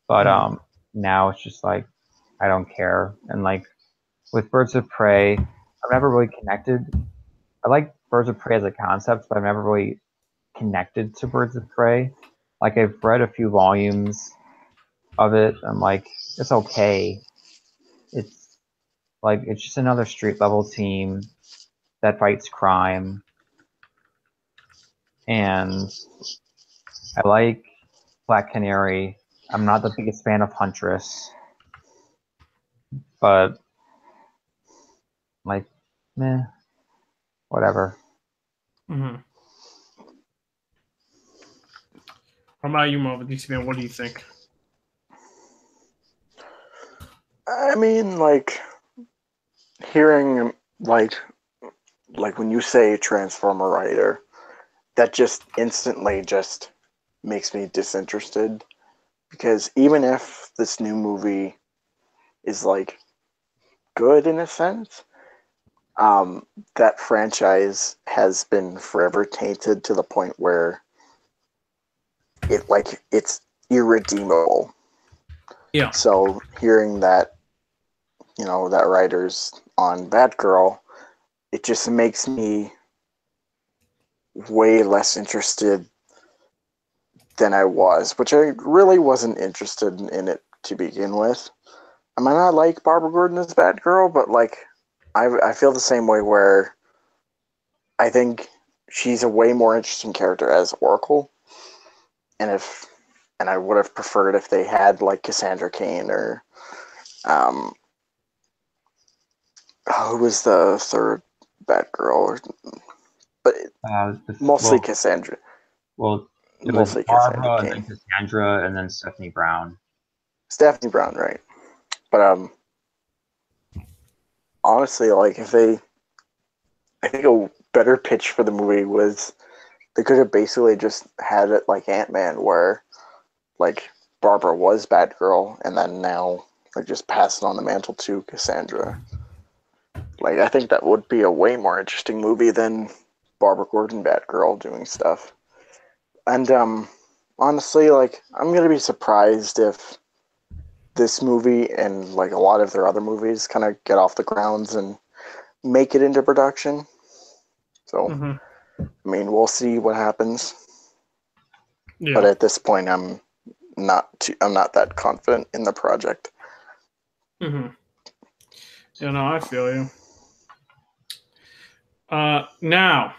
but now it's just like, I don't care. And like, with Birds of Prey, I've never really connected. I like Birds of Prey as a concept, but I've never really connected to Birds of Prey. Like, I've read a few volumes of it. I'm like, it's okay. It's like, it's just another street level team that fights crime. And I like Black Canary. I'm not the biggest fan of Huntress, but like, meh, whatever. Mm-hmm. How about you, Mo? What do you think? I mean, like, hearing like when you say Transformer writer, that just instantly just makes me disinterested, because even if this new movie is like good in a sense, that franchise has been forever tainted to the point where it's irredeemable. Yeah. So hearing that, that writer's on Batgirl, it just makes me way less interested than I was, which I really wasn't interested in it to begin with. I might not like Barbara Gordon as Batgirl, but like, I feel the same way where I think she's a way more interesting character as Oracle, and I would have preferred if they had like Cassandra Cain or who was the third Batgirl, but mostly Cassandra. Well, it mostly was Barbara, Cassandra and then Cassandra, and then Stephanie Brown. Stephanie Brown, right? But honestly, like I think a better pitch for the movie was they could have basically just had it like Ant-Man, where like Barbara was Batgirl, and then now like just pass it on the mantle to Cassandra. Like I think that would be a way more interesting movie than Barbara Gordon Batgirl doing stuff. And honestly, like I'm gonna be surprised if this movie and like a lot of their other movies kind of get off the grounds and make it into production. So, I mean, we'll see what happens. Yeah. But at this point, I'm not that confident in the project. Yeah, no, I feel you. Now,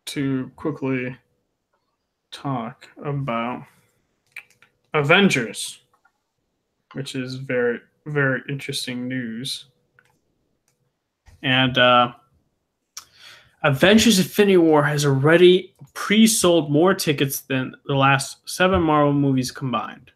to quickly talk about Avengers, which is very, very interesting news. And Avengers Infinity War has already pre-sold more tickets than the last 7 Marvel movies combined.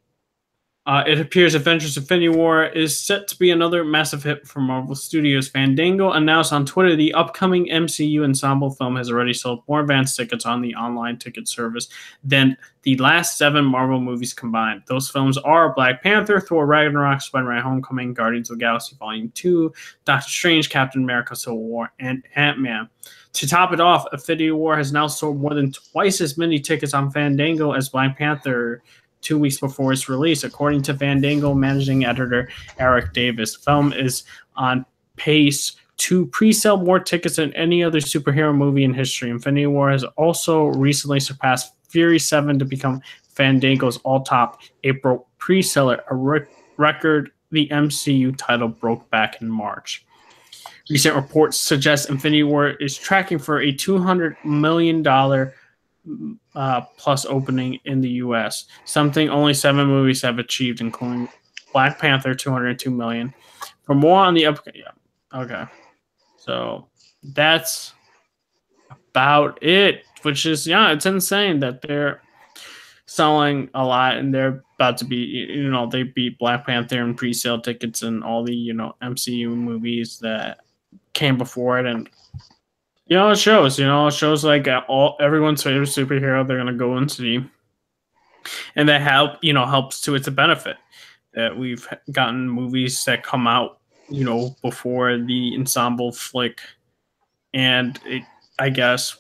It appears Avengers Infinity War is set to be another massive hit for Marvel Studios. Fandango announced on Twitter the upcoming MCU ensemble film has already sold more advance tickets on the online ticket service than the last 7 Marvel movies combined. Those films are Black Panther, Thor Ragnarok, Spider-Man Homecoming, Guardians of the Galaxy Volume 2, Doctor Strange, Captain America Civil War, and Ant-Man. To top it off, Infinity War has now sold more than twice as many tickets on Fandango as Black Panther 2 weeks before its release. According to Fandango managing editor Eric Davis, the film is on pace to pre-sell more tickets than any other superhero movie in history. Infinity War has also recently surpassed Fury 7 to become Fandango's all-top April pre-seller, a record the MCU title broke back in March. Recent reports suggest Infinity War is tracking for a $200 million plus opening in the U.S., something only 7 movies have achieved, including Black Panther, $202 million. For more on the okay, so that's about it. Which is it's insane that they're selling a lot and they're about to be they beat Black Panther in pre-sale tickets and all the MCU movies that came before it. And it shows. It shows like everyone's favorite superhero they're gonna go and see, and that helps to its benefit that we've gotten movies that come out before the ensemble flick, and it I guess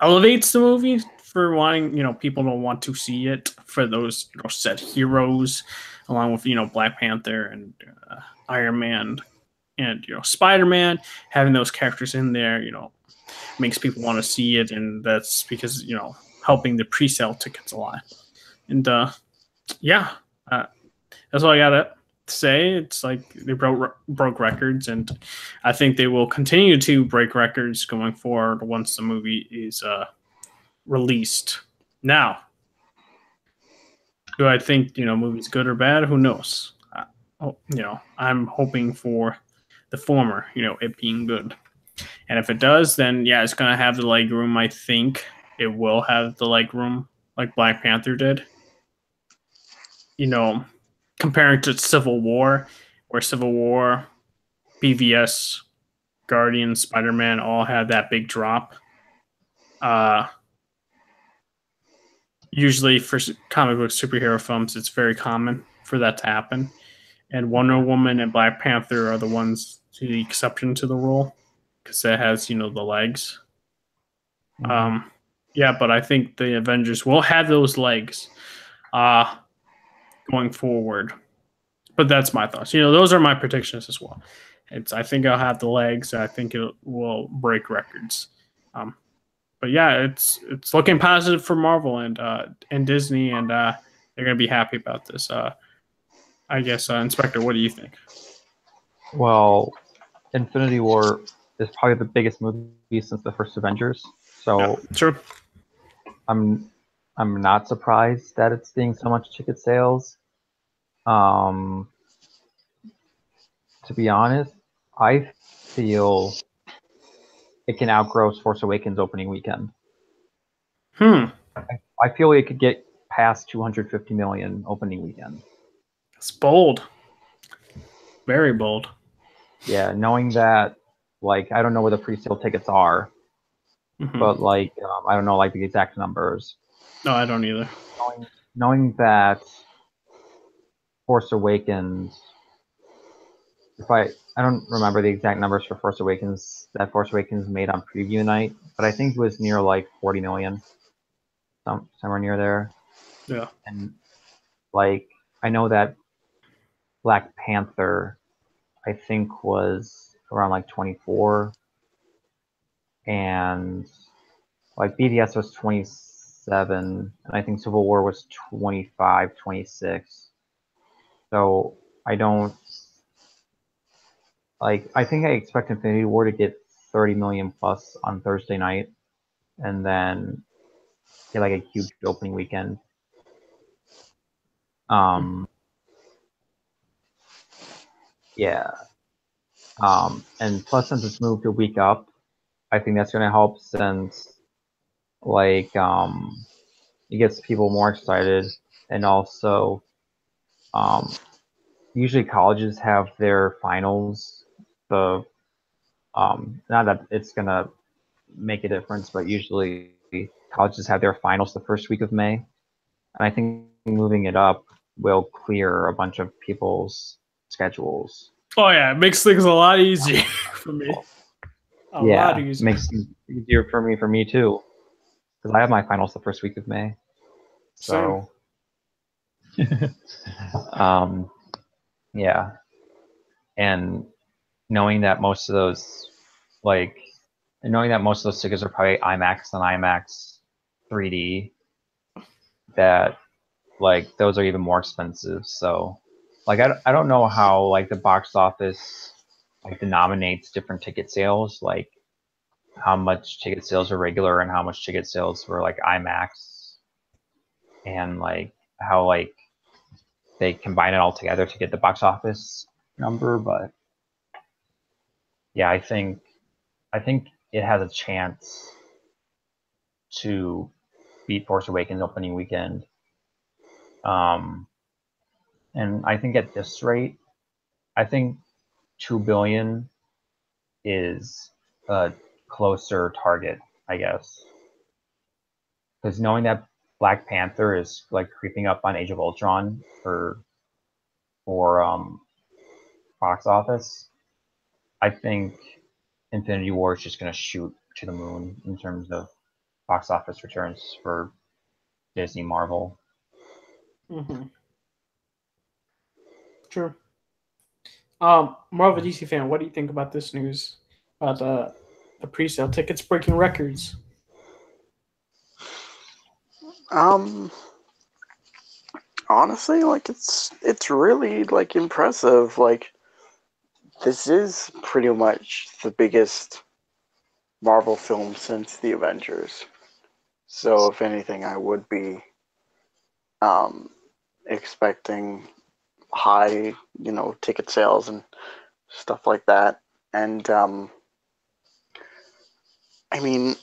elevates the movie for wanting people to want to see it for those set heroes, along with Black Panther and Iron Man and Spider-Man, having those characters in there makes people want to see it, and that's because helping the pre-sale tickets a lot. And that's all I gotta say. It's like they broke records, and I think they will continue to break records going forward once the movie is released. Now, do I think movie's good or bad? Who knows? I'm hoping for the former, it being good. And if it does, then it's going to have the leg room. I think it will have the leg room like Black Panther did. Comparing to Civil War, where Civil War, BVS, Guardians, Spider-Man all had that big drop. Usually for comic book superhero films, it's very common for that to happen. And Wonder Woman and Black Panther are the ones to the exception to the rule, because that has the legs. But I think the Avengers will have those legs going forward. But that's my thoughts. Those are my predictions as well. I think I'll have the legs. I think it will break records. But it's looking positive for Marvel and Disney, and they're gonna be happy about this. I guess Inspector, what do you think? Well, Infinity War is probably the biggest movie since the first Avengers. So True. I'm not surprised that it's seeing so much ticket sales. To be honest, I feel it can outgrow Force Awakens opening weekend. I feel it could get past 250 million opening weekend. It's bold. Very bold. Yeah, knowing that, like, I don't know where the pre-sale tickets are, but like, I don't know like the exact numbers. No, I don't either. Knowing that Force Awakens, I don't remember the exact numbers for Force Awakens that Force Awakens made on preview night, but I think it was near like 40 million, somewhere near there. Yeah. And like, I know that Black Panther, I think, was around like 24, and like BVS was 27, and I think Civil War was 25, 26. So I don't like. I think I expect Infinity War to get 30 million plus on Thursday night, and then get like a huge opening weekend. Yeah. And plus, since it's moved a week up, I think that's going to help, since like it gets people more excited, and also usually colleges have their finals. The not that it's gonna make a difference, but usually colleges have their finals the first week of May, and I think moving it up will clear a bunch of people's schedules. Oh yeah, it makes things a lot easier for me. A lot easier. Makes it easier for me too, because I have my finals the first week of May. So, yeah, and knowing that most of those tickets are probably IMAX and IMAX 3D, that like those are even more expensive. So like I don't know how like the box office like denominates different ticket sales, like how much ticket sales are regular and how much ticket sales were like IMAX, and like how like they combine it all together to get the box office number. But yeah, I think it has a chance to beat Force Awakens opening weekend. And I think at this rate, I think 2 billion is a closer target, I guess. Because knowing that Black Panther is like creeping up on Age of Ultron for box office, I think Infinity War is just going to shoot to the moon in terms of box office returns for Disney Marvel. True. Marvel DC fan, what do you think about this news about the pre-sale tickets breaking records? Honestly, like it's really like impressive. Like, this is pretty much the biggest Marvel film since the Avengers. So if anything, I would be expecting high, ticket sales and stuff like that. And I mean,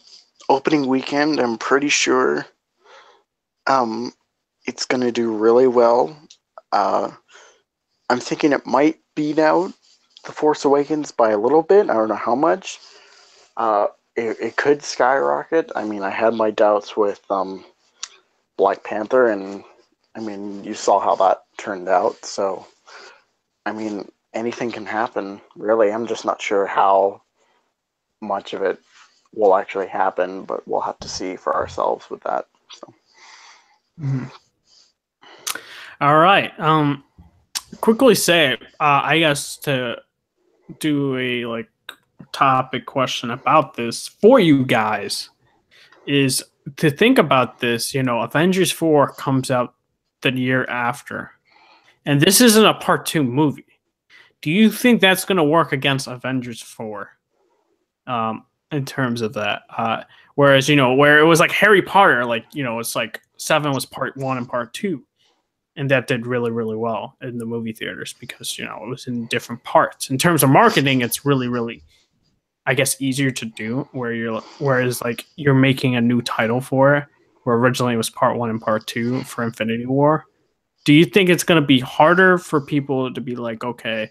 opening weekend, I'm pretty sure it's going to do really well. I'm thinking it might beat out The Force Awakens by a little bit. I don't know how much. It could skyrocket. I mean, I had my doubts with Black Panther, and I mean, you saw how that turned out. So, I mean, anything can happen, really. I'm just not sure how much of it will actually happen, but we'll have to see for ourselves with that. So. All right. Quickly say, I guess to do a like topic question about this for you guys is to think about this. Avengers 4 comes out the year after, and this isn't a part 2 movie. Do you think that's going to work against Avengers 4? In terms of that, whereas where it was like Harry Potter, like it's like 7 was part 1 and part 2, and that did really really well in the movie theaters because it was in different parts. In terms of marketing, it's really really, I guess, easier to do whereas like you're making a new title for it, where originally it was part 1 and part 2 for Infinity War. Do you think it's going to be harder for people to be like, okay,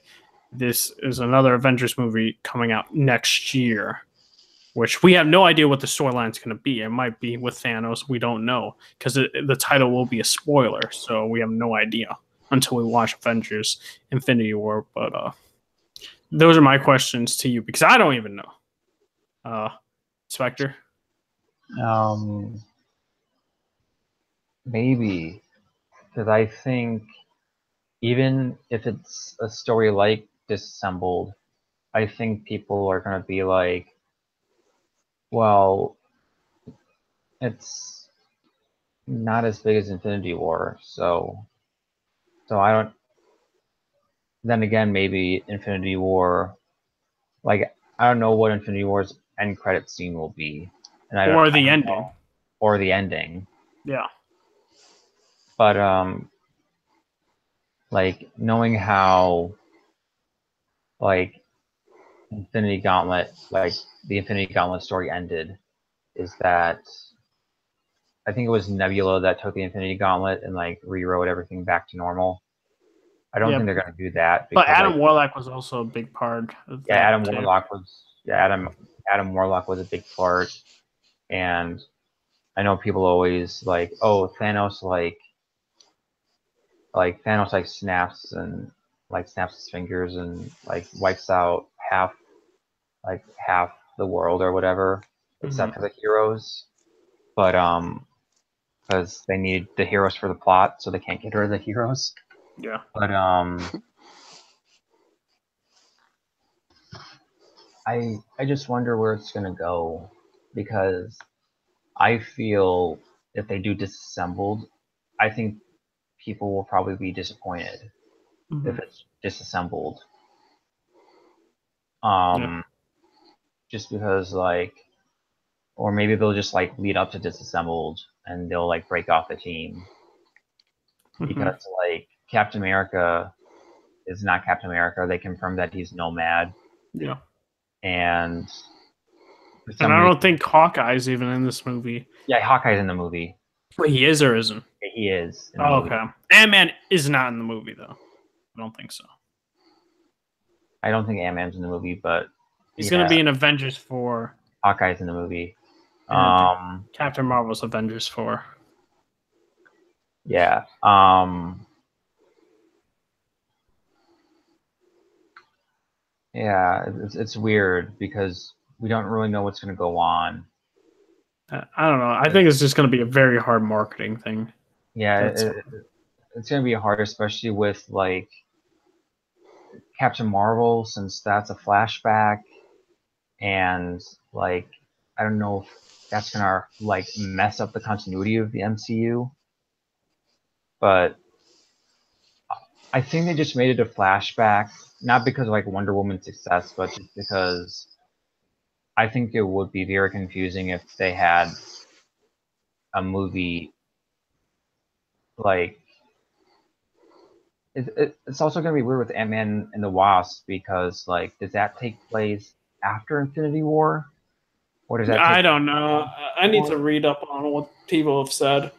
this is another Avengers movie coming out next year, which we have no idea what the storyline is going to be? It might be with Thanos. We don't know because the title will be a spoiler, so we have no idea until we watch Avengers Infinity War. But those are my questions to you because I don't even know. Spectre? Maybe. Because I think even if it's a story like Disassembled, I think people are going to be like, well, it's not as big as Infinity War, so I don't. Then again, maybe Infinity War, like I don't know what Infinity War's end credit scene will be, and Or the ending, or the ending. Yeah, but like knowing how like Infinity Gauntlet, like the Infinity Gauntlet story ended, is that I think it was Nebula that took the Infinity Gauntlet and like rewrote everything back to normal. I don't think they're going to do that. Because, but Adam Warlock was also a big part of that. Adam Warlock was a big part, and I know people always like, oh, Thanos like Thanos like snaps his fingers and like wipes out half the world or whatever, except for the heroes. But because they need the heroes for the plot, so they can't get rid of the heroes. Yeah. But I just wonder where it's gonna go, because I feel if they do Disassembled, I think people will probably be disappointed if it's Disassembled. Just because like, or maybe they'll just like lead up to Disassembled and they'll like break off the team, because like Captain America is not Captain America. They confirmed that he's Nomad. Yeah. And I don't think Hawkeye's even in this movie. Yeah, Hawkeye's in the movie. But he is or isn't? He is. Okay. Ant-Man is not in the movie, though. I don't think so. I don't think Ant-Man's in the movie, but he's going to be in Avengers 4. Hawkeye's in the movie. Captain Marvel's Avengers 4. Yeah. Yeah, it's weird because we don't really know what's going to go on. I don't know. I think it's just going to be a very hard marketing thing. Yeah, it's going to be hard, especially with like Captain Marvel, since that's a flashback, and like I don't know if that's going to like mess up the continuity of the MCU. But I think they just made it a flashback, not because of like Wonder Woman's success, but just because I think it would be very confusing if they had a movie like it's also going to be weird with Ant-Man and the Wasp, because like does that take place after Infinity War, or does that I don't know. I need to read up on what people have said.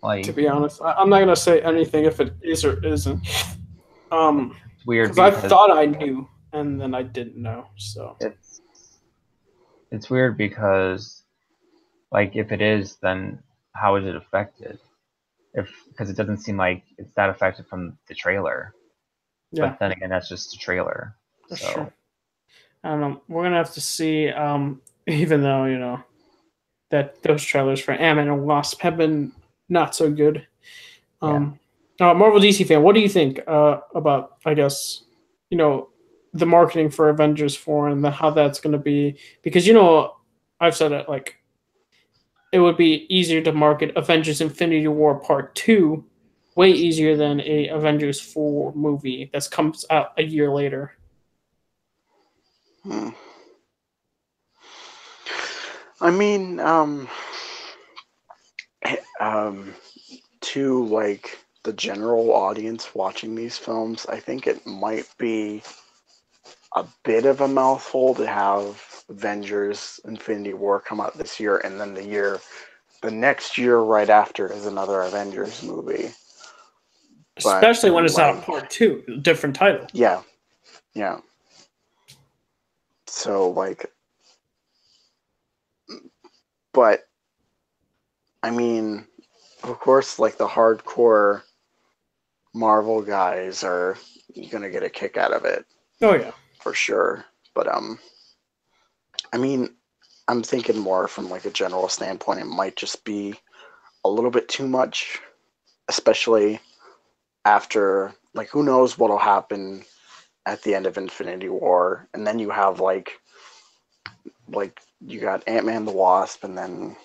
Like, to be honest, I'm not gonna say anything if it is or isn't. It's weird because I thought I knew and then I didn't know. So it's weird because, like, if it is, then how is it affected? Because it doesn't seem like it's that affected from the trailer. Yeah. But then again, that's just the trailer. That's true. I don't know. We're gonna have to see. Even though that those trailers for Ant-Man and Wasp have been not so good. Marvel DC fan, what do you think about, I guess, the marketing for Avengers 4 and how that's going to be? Because, I've said it, like, it would be easier to market Avengers Infinity War Part 2 way easier than a Avengers 4 movie that comes out a year later. I mean, to like the general audience watching these films, I think it might be a bit of a mouthful to have Avengers Infinity War come out this year, and then the next year right after is another Avengers movie. Especially when it's not part 2, different title. Yeah. So, like, but, I mean, of course, like, the hardcore Marvel guys are gonna get a kick out of it. Oh, yeah. For sure. But, I mean, I'm thinking more from, like, a general standpoint, it might just be a little bit too much, especially after, like, who knows what'll happen at the end of Infinity War, and then you have, like you got Ant-Man the Wasp, and then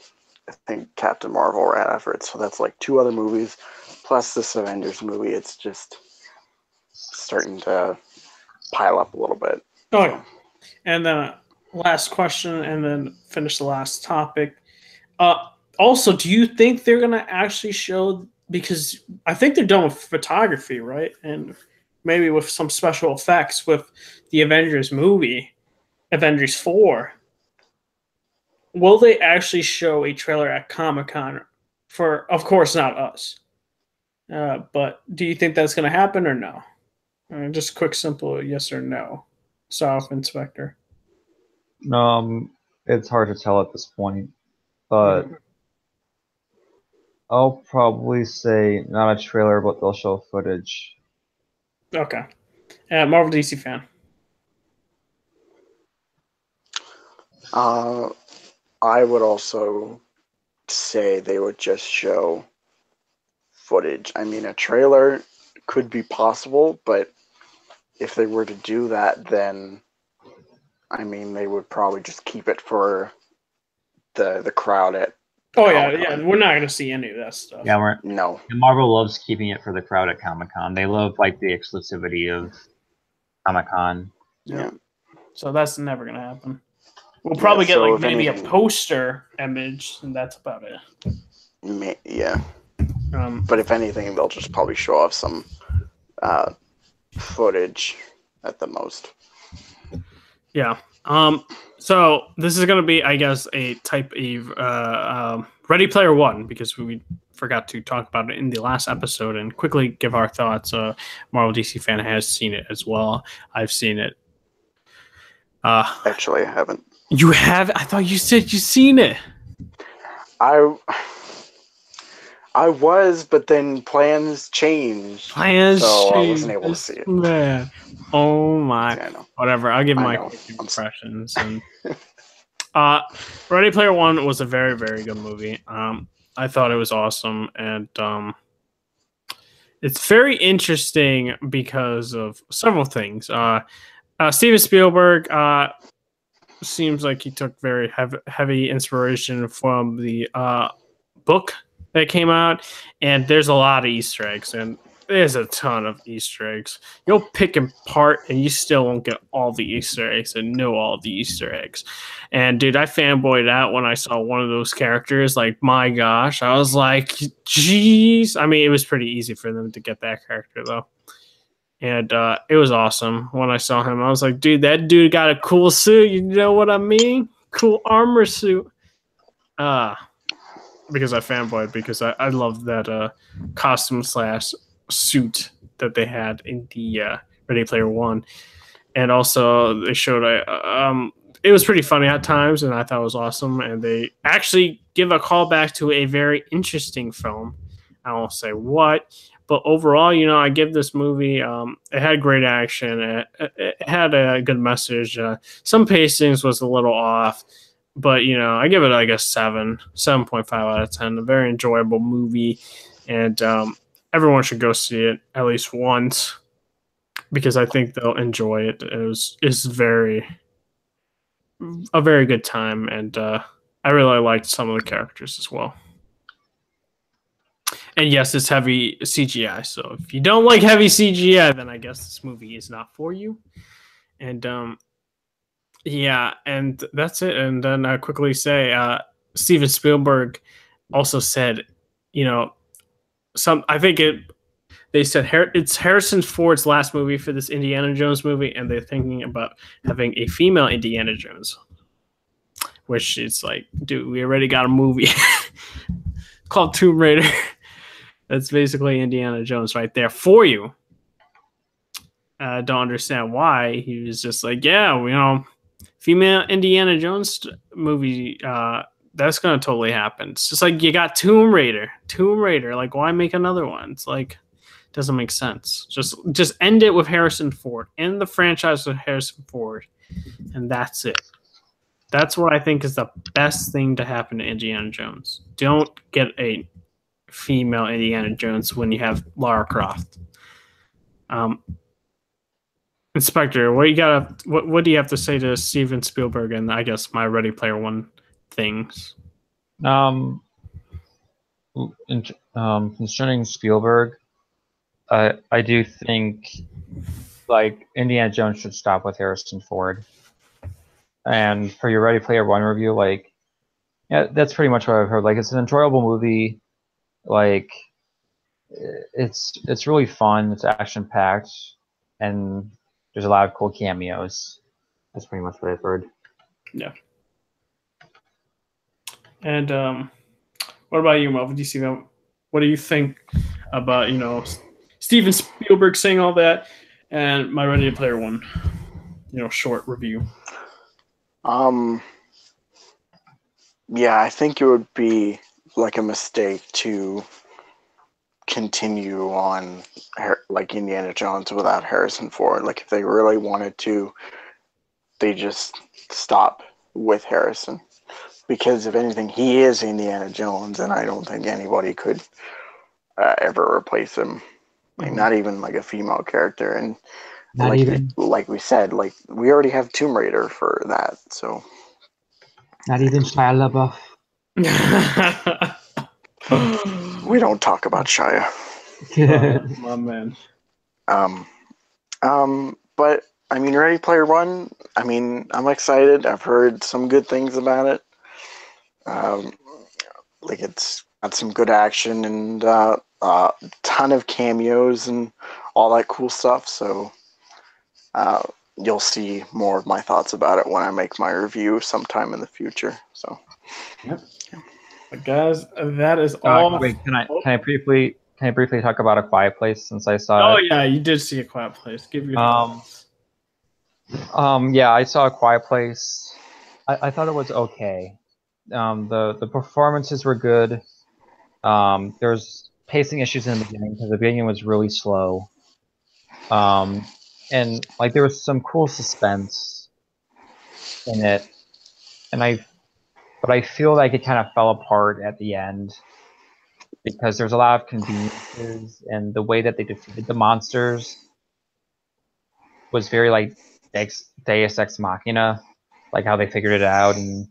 I think Captain Marvel right after it. So that's like 2 other movies, plus this Avengers movie. It's just starting to pile up a little bit. Oh, yeah. And then last question, and then finish the last topic. Also, do you think they're going to actually show, because I think they're done with photography, right? And maybe with some special effects with the Avengers movie, Avengers 4. Will they actually show a trailer at Comic-Con for, of course, not us? But do you think that's going to happen or no? Just quick, simple yes or no. South Inspector. It's hard to tell at this point, but I'll probably say not a trailer, but they'll show footage. Okay. Marvel DC fan. I would also say they would just show footage. I mean, a trailer could be possible, but if they were to do that, then I mean, they would probably just keep it for the crowd at. Oh yeah, we're not going to see any of that stuff. Yeah, no. Marvel loves keeping it for the crowd at Comic-Con. They love like the exclusivity of Comic-Con. Yeah. So that's never going to happen. We'll probably get like maybe a poster image, and that's about it. Yeah. But if anything, they'll just probably show off some footage at the most. Yeah. So this is going to be, I guess, a type of Ready Player One, because we forgot to talk about it in the last episode, and quickly give our thoughts. Marvel DC fan has seen it as well. I've seen it. Actually, I haven't. You have? I thought you said you've seen it. I was, but then plans changed. So I wasn't able to see it. Man. Oh my. Yeah, I know. Whatever. I'll give my impressions. And Ready Player One was a very, very good movie. I thought it was awesome, and it's very interesting because of several things. Steven Spielberg seems like he took very heavy inspiration from the book that came out, and there's a lot of Easter eggs, and there's a ton of Easter eggs. You'll pick them apart, and you still won't get all the Easter eggs and know all the Easter eggs. And dude, I fanboyed out when I saw one of those characters. Like, my gosh, I was like, jeez. I mean, it was pretty easy for them to get that character though. And it was awesome. When I saw him, I was like, dude, that dude got a cool suit. You know what I mean? Cool armor suit. Because I fanboyed, because I love that costume / suit that they had in the Ready Player One. And also they showed it was pretty funny at times, and I thought it was awesome. And they actually give a callback to a very interesting film. I won't say what. But overall, I give this movie, it had great action. It had a good message. Some pacings was a little off, but, I give it like a 7.5 out of 10. A very enjoyable movie, and everyone should go see it at least once, because I think they'll enjoy it. It's a very good time, and I really liked some of the characters as well. And yes, it's heavy CGI. So if you don't like heavy CGI, then I guess this movie is not for you. And yeah, and that's it. And then I quickly say, Steven Spielberg also said, you know, I think they said it's Harrison Ford's last movie for this Indiana Jones movie, and they're thinking about having a female Indiana Jones, which is like, dude, we already got a movie called Tomb Raider. That's basically Indiana Jones right there for you. Don't understand why. He was just like, yeah, female Indiana Jones movie. That's gonna totally happen. It's just like you got Tomb Raider. Like, why make another one? It's like, doesn't make sense. Just end it with Harrison Ford. End the franchise with Harrison Ford, and that's it. That's what I think is the best thing to happen to Indiana Jones. Don't get a female Indiana Jones when you have Lara Croft. Inspector, what do you have to say to Steven Spielberg and I guess my Ready Player One things? Concerning Spielberg, I do think like Indiana Jones should stop with Harrison Ford. And for your Ready Player One review, like, yeah, that's pretty much what I've heard. Like, it's an enjoyable movie. Like, it's really fun. It's action packed, and there's a lot of cool cameos. That's pretty much what I've heard. Yeah. And what about you, Melvin? What do you think about Steven Spielberg saying all that and my Ready Player One, short review? Yeah, I think it would be like a mistake to continue on like Indiana Jones without Harrison Ford. Like, if they really wanted to, they just stop with Harrison. Because if anything, he is Indiana Jones, and I don't think anybody could ever replace him. Like, not even like a female character. And Not like, even like we said, like, we already have Tomb Raider for that. So not even Shia LaBeouf. we don't talk about Shia. My man. But I mean, Ready Player One, I mean, I'm excited. I've heard some good things about it. Like, it's got some good action and ton of cameos and all that cool stuff. So you'll see more of my thoughts about it when I make my review sometime in the future. So, yep. But guys, that is all. Wait, can I briefly talk about A Quiet Place since I saw it? Oh yeah, you did see A Quiet Place. Give your thoughts. Yeah, I saw A Quiet Place. I thought it was okay. The performances were good. There's pacing issues in the beginning because the beginning was really slow. And like there was some cool suspense in it, but I feel like it kind of fell apart at the end because there's a lot of conveniences, and the way that they defeated the monsters was very like Deus Ex Machina, like how they figured it out and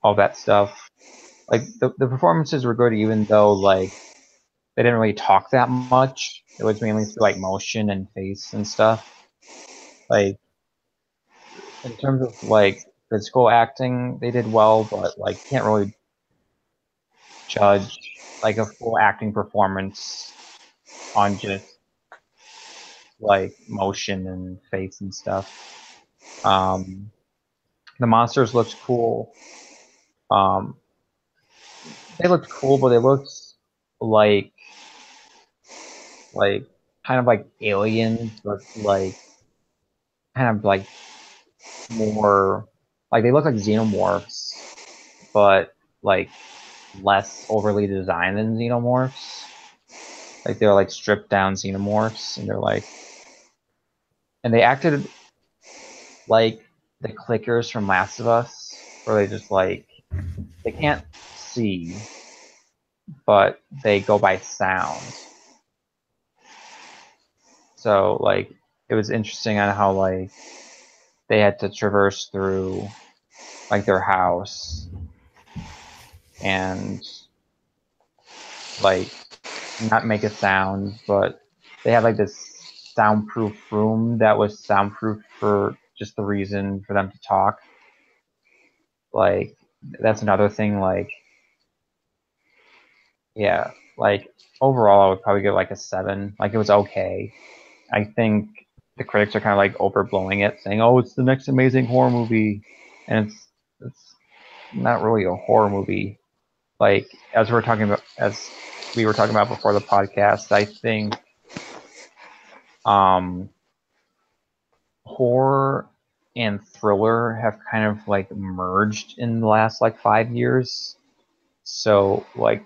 all that stuff. Like the performances were good, even though like they didn't really talk that much. It was mainly through like motion and face and stuff. Like in terms of like physical acting, they did well, but like can't really judge like a full acting performance on just like motion and face and stuff. The monsters looked cool. They looked cool, but they looked like kind of like aliens, but like kind of like more like they look like xenomorphs, but like less overly designed than xenomorphs. Like they're like stripped down xenomorphs, and they acted like the clickers from Last of Us, where they just like they can't see, but they go by sound. So like it was interesting on how like they had to traverse through like their house and like not make a sound, but they had like this soundproof room that was soundproof for just the reason for them to talk. Like that's another thing. Like yeah, like overall, I would probably give like a 7. Like it was okay. I think the critics are kind of like overblowing it, saying, "Oh, it's the next amazing horror movie," and it's not really a horror movie. Like as we were talking about before the podcast, I think horror and thriller have kind of like merged in the last like 5 years. So like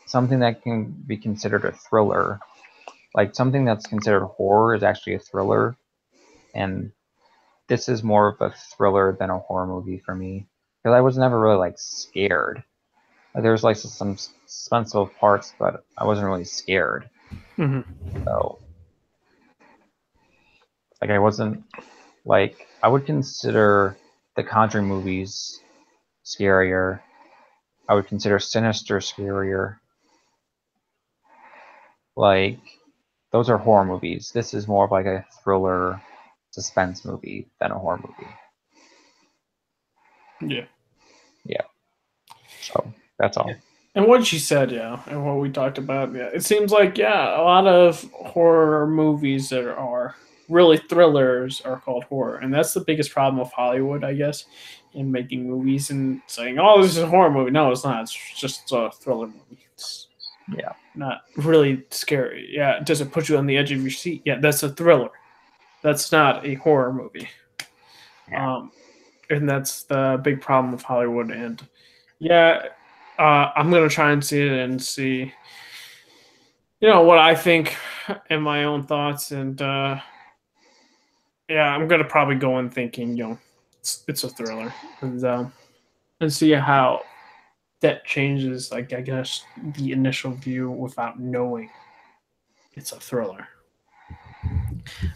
something that can be considered a thriller, like something that's considered horror is actually a thriller, and this is more of a thriller than a horror movie for me because I was never really like scared. Like, there was like some suspenseful parts, but I wasn't really scared. So like I wasn't like I would consider the Conjuring movies scarier. I would consider Sinister scarier. Like those are horror movies. This is more of like a thriller suspense movie than a horror movie. Yeah. Yeah. So that's all. And what she said, yeah, and what we talked about, yeah, it seems like, yeah, a lot of horror movies that are really thrillers are called horror, and that's the biggest problem with Hollywood, I guess, in making movies and saying, "Oh, this is a horror movie." No, it's not. It's just a thriller movie. It's not really scary. Yeah, does it put you on the edge of your seat? Yeah, that's a thriller. That's not a horror movie. Yeah. And that's the big problem with Hollywood. And yeah, I'm gonna try and see it and see, what I think and my own thoughts. And yeah, I'm gonna probably go in thinking, it's a thriller, and see how that changes. Like I guess the initial view without knowing it's a thriller.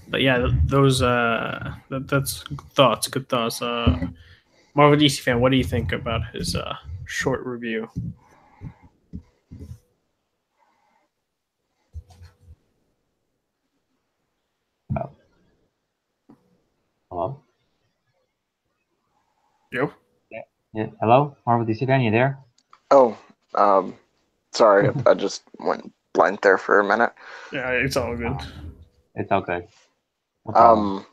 But yeah, those that's thoughts, good thoughts. Marvel DC fan, what do you think about his short review? Hello? Yep. Yeah. Hello? Marvel DC fan, you there? Oh, sorry, I just went blank there for a minute. Yeah, it's all good. It's okay. No problem.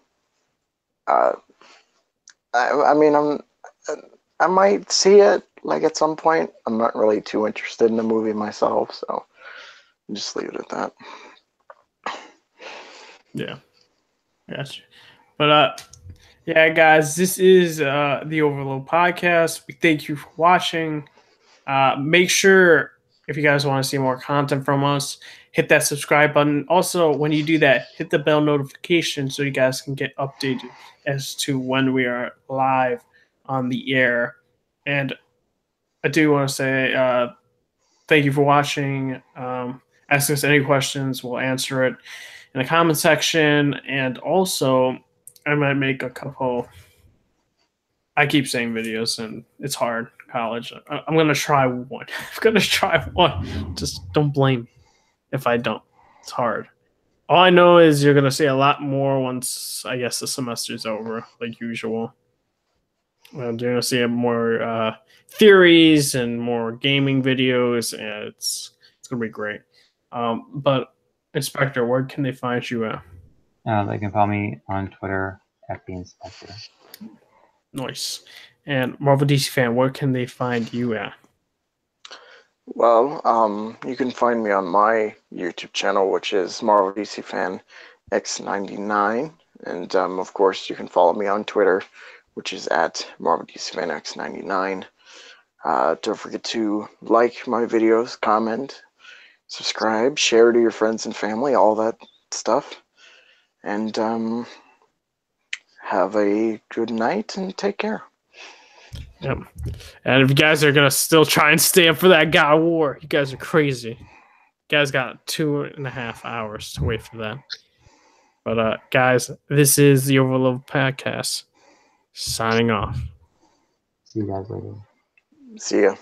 I mean, I might see it like at some point. I'm not really too interested in the movie myself, so just leave it at that. Yeah. Gotcha. But yeah, guys, this is the Overload podcast. We thank you for watching. Make sure if you guys want to see more content from us, hit that subscribe button. Also, when you do that, hit the bell notification so you guys can get updated as to when we are live on the air. And I do want to say thank you for watching. Ask us any questions, we'll answer it in the comment section. And also, I might make a couple. I keep saying videos, and it's hard. College. I'm gonna try one. I'm gonna try one. Just don't blame me if I don't. It's hard. All I know is you're gonna see a lot more once I guess the semester's over, like usual. And you're gonna see more theories and more gaming videos, and it's gonna be great. But Inspector, where can they find you at? They can follow me on Twitter at the Inspector. Nice. And Marvel DC fan, where can they find you at? Well, you can find me on my YouTube channel, which is Marvel DC Fan X99, and of course you can follow me on Twitter, which is at Marvel DC Fan X99. Don't forget to like my videos, comment, subscribe, share to your friends and family, all that stuff. And have a good night and take care. Yep. And if you guys are gonna still try and stay up for that God of War, you guys are crazy. You guys got 2.5 hours to wait for that. But guys, this is the Overleveled podcast. Signing off. See you guys later. See ya.